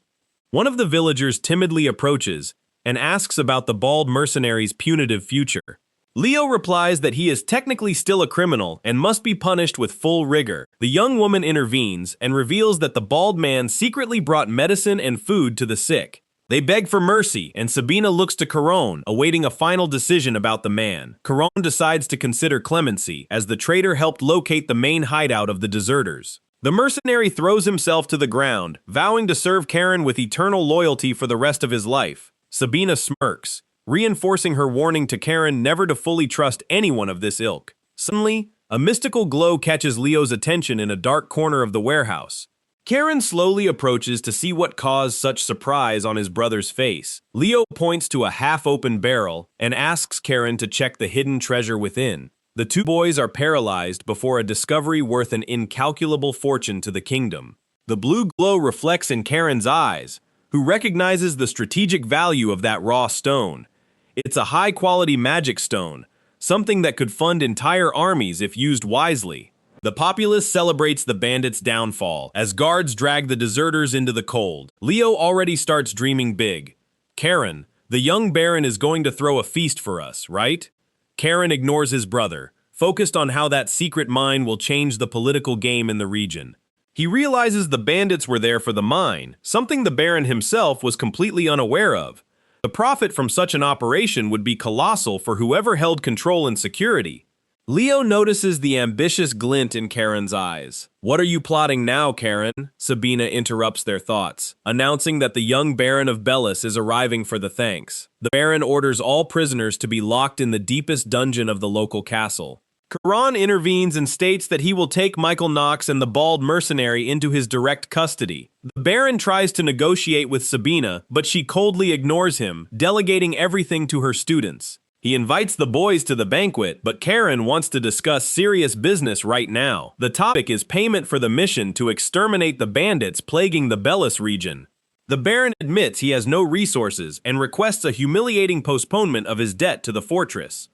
Speaker 1: One of the villagers timidly approaches and asks about the bald mercenary's punitive future. Leo replies that he is technically still a criminal and must be punished with full rigor. The young woman intervenes and reveals that the bald man secretly brought medicine and food to the sick. They beg for mercy, and Sabina looks to Caron, awaiting a final decision about the man. Caron decides to consider clemency, as the traitor helped locate the main hideout of the deserters. The mercenary throws himself to the ground, vowing to serve Caron with eternal loyalty for the rest of his life. Sabina smirks, reinforcing her warning to Caron never to fully trust anyone of this ilk. Suddenly, a mystical glow catches Leo's attention in a dark corner of the warehouse. Caron slowly approaches to see what caused such surprise on his brother's face. Leo points to a half-open barrel and asks Caron to check the hidden treasure within. The two boys are paralyzed before a discovery worth an incalculable fortune to the kingdom. The blue glow reflects in Caron's eyes, who recognizes the strategic value of that raw stone. It's a high-quality magic stone, something that could fund entire armies if used wisely. The populace celebrates the bandits' downfall as guards drag the deserters into the cold. Leo already starts dreaming big. Caron, the young baron, is going to throw a feast for us, right? Caron ignores his brother, focused on how that secret mine will change the political game in the region. He realizes the bandits were there for the mine, something the baron himself was completely unaware of. The profit from such an operation would be colossal for whoever held control and security. Leo notices the ambitious glint in Caron's eyes. "What are you plotting now, Caron?" Sabina interrupts their thoughts, announcing that the young Baron of Bellus is arriving for the thanks. The Baron orders all prisoners to be locked in the deepest dungeon of the local castle. Caron intervenes and states that he will take Michael Knox and the bald mercenary into his direct custody. The Baron tries to negotiate with Sabina, but she coldly ignores him, delegating everything to her students. He invites the boys to the banquet, but Caron wants to discuss serious business right now. The topic is payment for the mission to exterminate the bandits plaguing the Bellus region. The Baron admits he has no resources and requests a humiliating postponement of his debt to the fortress.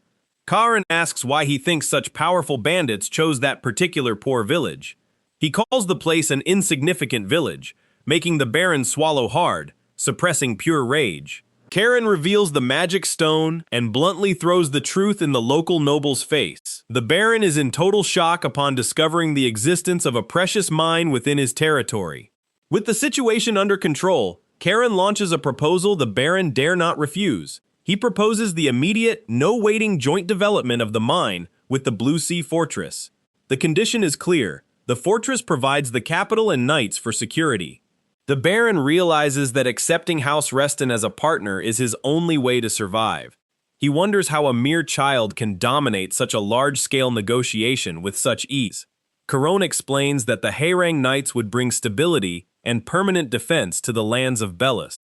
Speaker 1: Caron asks why he thinks such powerful bandits chose that particular poor village. He calls the place an insignificant village, making the Baron swallow hard, suppressing pure rage. Caron reveals the magic stone and bluntly throws the truth in the local noble's face. The Baron is in total shock upon discovering the existence of a precious mine within his territory. With the situation under control, Caron launches a proposal the Baron dare not refuse. He proposes the immediate, no-waiting joint development of the mine with the Blue Sea Fortress. The condition is clear. The fortress provides the capital and knights for security. The Baron realizes that accepting House Reston as a partner is his only way to survive. He wonders how a mere child can dominate such a large-scale negotiation with such ease. Caron explains that the Hayrang Knights would bring stability and permanent defense to the lands of Bellus.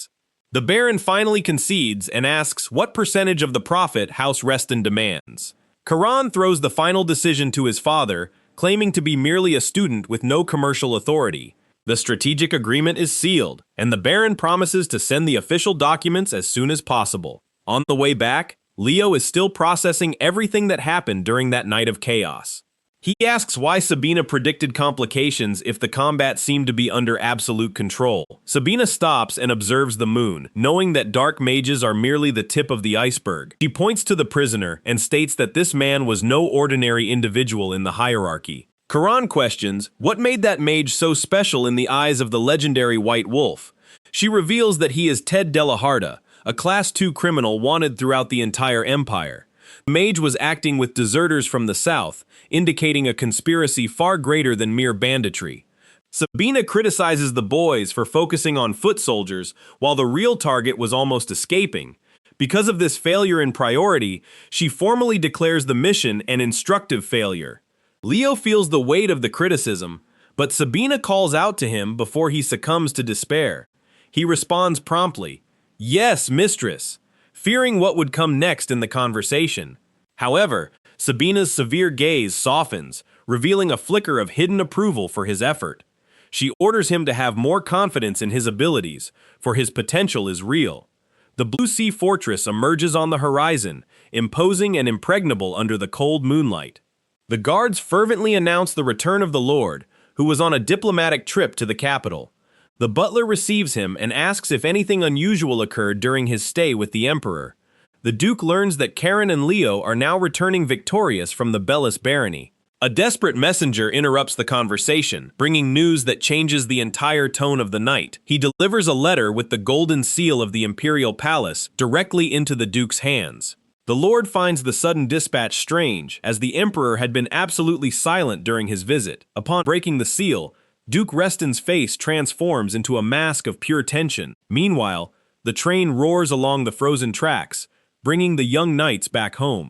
Speaker 1: The Baron finally concedes and asks what percentage of the profit House Reston demands. Caron throws the final decision to his father, claiming to be merely a student with no commercial authority. The strategic agreement is sealed, and the Baron promises to send the official documents as soon as possible. On the way back, Leo is still processing everything that happened during that night of chaos. He asks why Sabina predicted complications if the combat seemed to be under absolute control. Sabina stops and observes the moon, knowing that dark mages are merely the tip of the iceberg. She points to the prisoner and states that this man was no ordinary individual in the hierarchy. Caron questions what made that mage so special in the eyes of the legendary White Wolf. She reveals that he is Ted Delaharta, a Class 2 criminal wanted throughout the entire empire. The mage was acting with deserters from the south, indicating a conspiracy far greater than mere banditry. Sabina criticizes the boys for focusing on foot soldiers while the real target was almost escaping. Because of this failure in priority, she formally declares the mission an instructive failure. Leo feels the weight of the criticism, but Sabina calls out to him before he succumbs to despair. He responds promptly, "Yes, mistress," fearing what would come next in the conversation. However, Sabina's severe gaze softens, revealing a flicker of hidden approval for his effort. She orders him to have more confidence in his abilities, for his potential is real. The Blue Sea Fortress emerges on the horizon, imposing and impregnable under the cold moonlight. The guards fervently announce the return of the Lord, who was on a diplomatic trip to the capital. The butler receives him and asks if anything unusual occurred during his stay with the Emperor. The Duke learns that Caron and Leo are now returning victorious from the Bellus barony. A desperate messenger interrupts the conversation, bringing news that changes the entire tone of the night. He delivers a letter with the golden seal of the imperial palace directly into the Duke's hands. The Lord finds the sudden dispatch strange, as the Emperor had been absolutely silent during his visit. Upon breaking the seal, Duke Reston's face transforms into a mask of pure tension. Meanwhile, the train roars along the frozen tracks, bringing the young knights back home.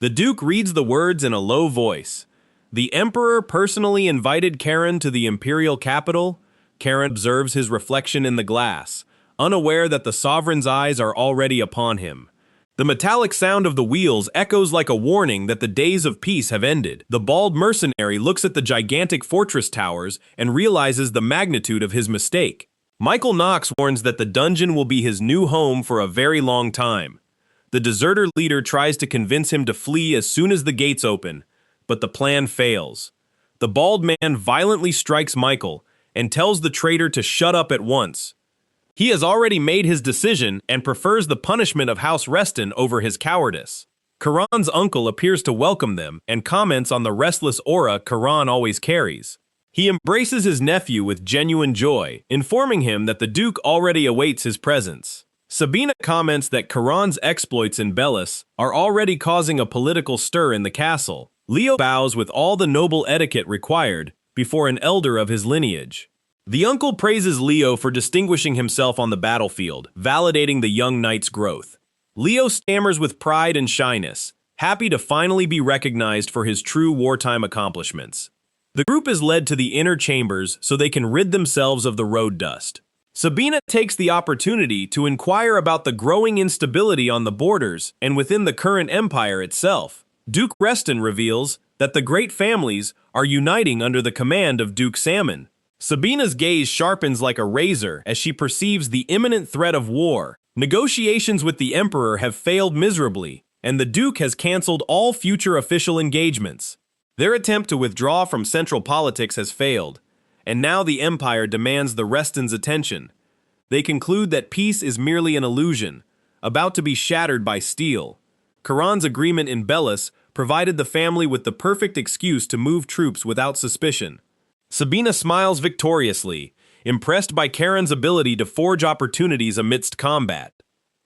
Speaker 1: The Duke reads the words in a low voice. The Emperor personally invited Caron to the imperial capital. Caron observes his reflection in the glass, unaware that the sovereign's eyes are already upon him. The metallic sound of the wheels echoes like a warning that the days of peace have ended. The bald mercenary looks at the gigantic fortress towers and realizes the magnitude of his mistake. Michael Knox warns that the dungeon will be his new home for a very long time. The deserter leader tries to convince him to flee as soon as the gates open, but the plan fails. The bald man violently strikes Michael and tells the traitor to shut up at once. He has already made his decision and prefers the punishment of House Reston over his cowardice. Caron's uncle appears to welcome them and comments on the restless aura Caron always carries. He embraces his nephew with genuine joy, informing him that the Duke already awaits his presence. Sabina comments that Caron's exploits in Bellus are already causing a political stir in the castle. Leo bows with all the noble etiquette required before an elder of his lineage. The uncle praises Leo for distinguishing himself on the battlefield, validating the young knight's growth. Leo stammers with pride and shyness, happy to finally be recognized for his true wartime accomplishments. The group is led to the inner chambers so they can rid themselves of the road dust. Sabina takes the opportunity to inquire about the growing instability on the borders and within the current empire itself. Duke Reston reveals that the great families are uniting under the command of Duke Salmon. Sabina's gaze sharpens like a razor as she perceives the imminent threat of war. Negotiations with the Emperor have failed miserably, and the Duke has cancelled all future official engagements. Their attempt to withdraw from central politics has failed, and now the Empire demands the Reston's attention. They conclude that peace is merely an illusion, about to be shattered by steel. Caron's agreement in Bellus provided the family with the perfect excuse to move troops without suspicion. Sabina smiles victoriously, impressed by Caron's ability to forge opportunities amidst combat.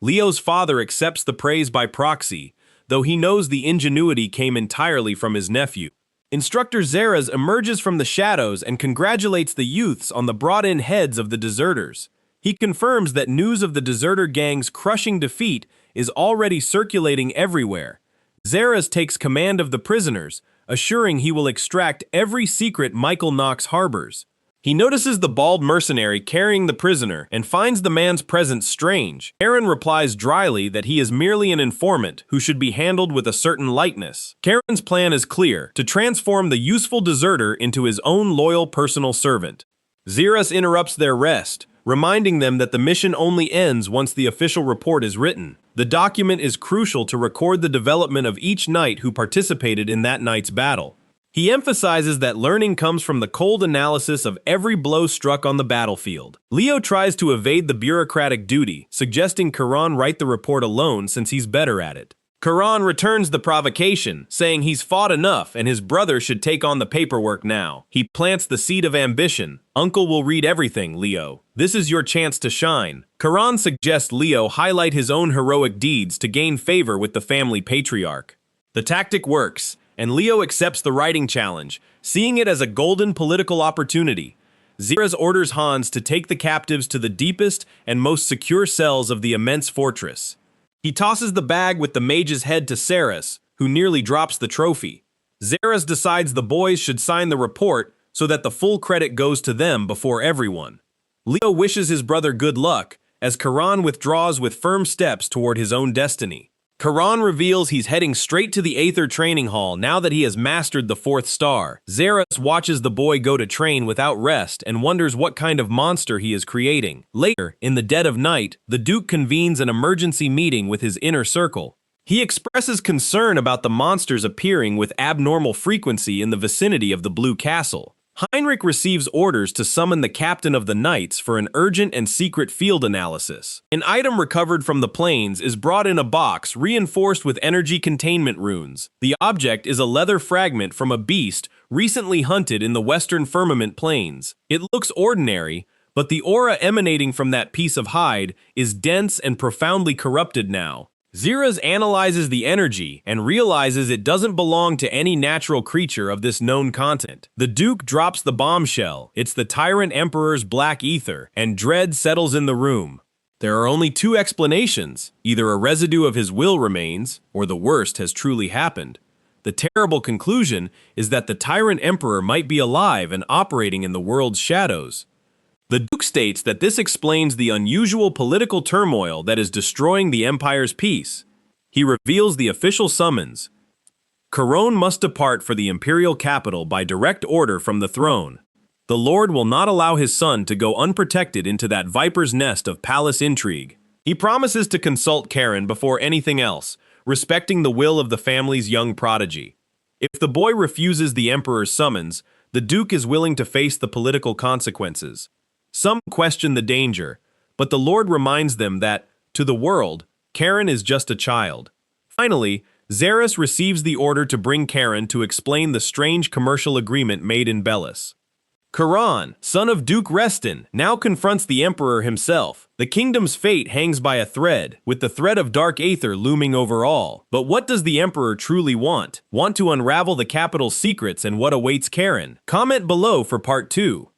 Speaker 1: Leo's father accepts the praise by proxy, though he knows the ingenuity came entirely from his nephew. Instructor Zeres emerges from the shadows and congratulates the youths on the brought-in heads of the deserters. He confirms that news of the deserter gang's crushing defeat is already circulating everywhere. Zeres takes command of the prisoners, assuring he will extract every secret Michael Knox harbors. He notices the bald mercenary carrying the prisoner and finds the man's presence strange. Caron replies dryly that he is merely an informant who should be handled with a certain lightness. Caron's plan is clear: to transform the useful deserter into his own loyal personal servant. Zeres interrupts their rest, reminding them that the mission only ends once the official report is written. The document is crucial to record the development of each knight who participated in that night's battle. He emphasizes that learning comes from the cold analysis of every blow struck on the battlefield. Leo tries to evade the bureaucratic duty, suggesting Caron write the report alone since he's better at it. Caron returns the provocation, saying he's fought enough and his brother should take on the paperwork now. He plants the seed of ambition. Uncle will read everything, Leo. This is your chance to shine. Caron suggests Leo highlight his own heroic deeds to gain favor with the family patriarch. The tactic works, and Leo accepts the writing challenge, seeing it as a golden political opportunity. Zeres orders Hans to take the captives to the deepest and most secure cells of the immense fortress. He tosses the bag with the mage's head to Ceres, who nearly drops the trophy. Zeres decides the boys should sign the report so that the full credit goes to them before everyone. Leo wishes his brother good luck, as Caron withdraws with firm steps toward his own destiny. Caron reveals he's heading straight to the Aether training hall now that he has mastered the 4th star. Zeres watches the boy go to train without rest and wonders what kind of monster he is creating. Later, in the dead of night, the Duke convenes an emergency meeting with his inner circle. He expresses concern about the monsters appearing with abnormal frequency in the vicinity of the Blue Castle. Heinrich receives orders to summon the captain of the Knights for an urgent and secret field analysis. An item recovered from the plains is brought in a box reinforced with energy containment runes. The object is a leather fragment from a beast recently hunted in the western firmament plains. It looks ordinary, but the aura emanating from that piece of hide is dense and profoundly corrupted now. Zeres analyzes the energy and realizes it doesn't belong to any natural creature of this known continent. The Duke drops the bombshell. It's the Tyrant Emperor's black ether, and dread settles in the room. There are only 2 explanations. Either a residue of his will remains, or the worst has truly happened. The terrible conclusion is that the Tyrant Emperor might be alive and operating in the world's shadows. The Duke states that this explains the unusual political turmoil that is destroying the Empire's peace. He reveals the official summons. Caron must depart for the imperial capital by direct order from the throne. The Lord will not allow his son to go unprotected into that viper's nest of palace intrigue. He promises to consult Caron before anything else, respecting the will of the family's young prodigy. If the boy refuses the emperor's summons, the duke is willing to face the political consequences. Some question the danger, but the Lord reminds them that, to the world, Caron is just a child. Finally, Xerus receives the order to bring Caron to explain the strange commercial agreement made in Bellus. Caron, son of Duke Reston, now confronts the emperor himself. The kingdom's fate hangs by a thread, with the threat of dark aether looming over all. But what does the emperor truly want? Want to unravel the capital's secrets and what awaits Caron? Comment below for part 2.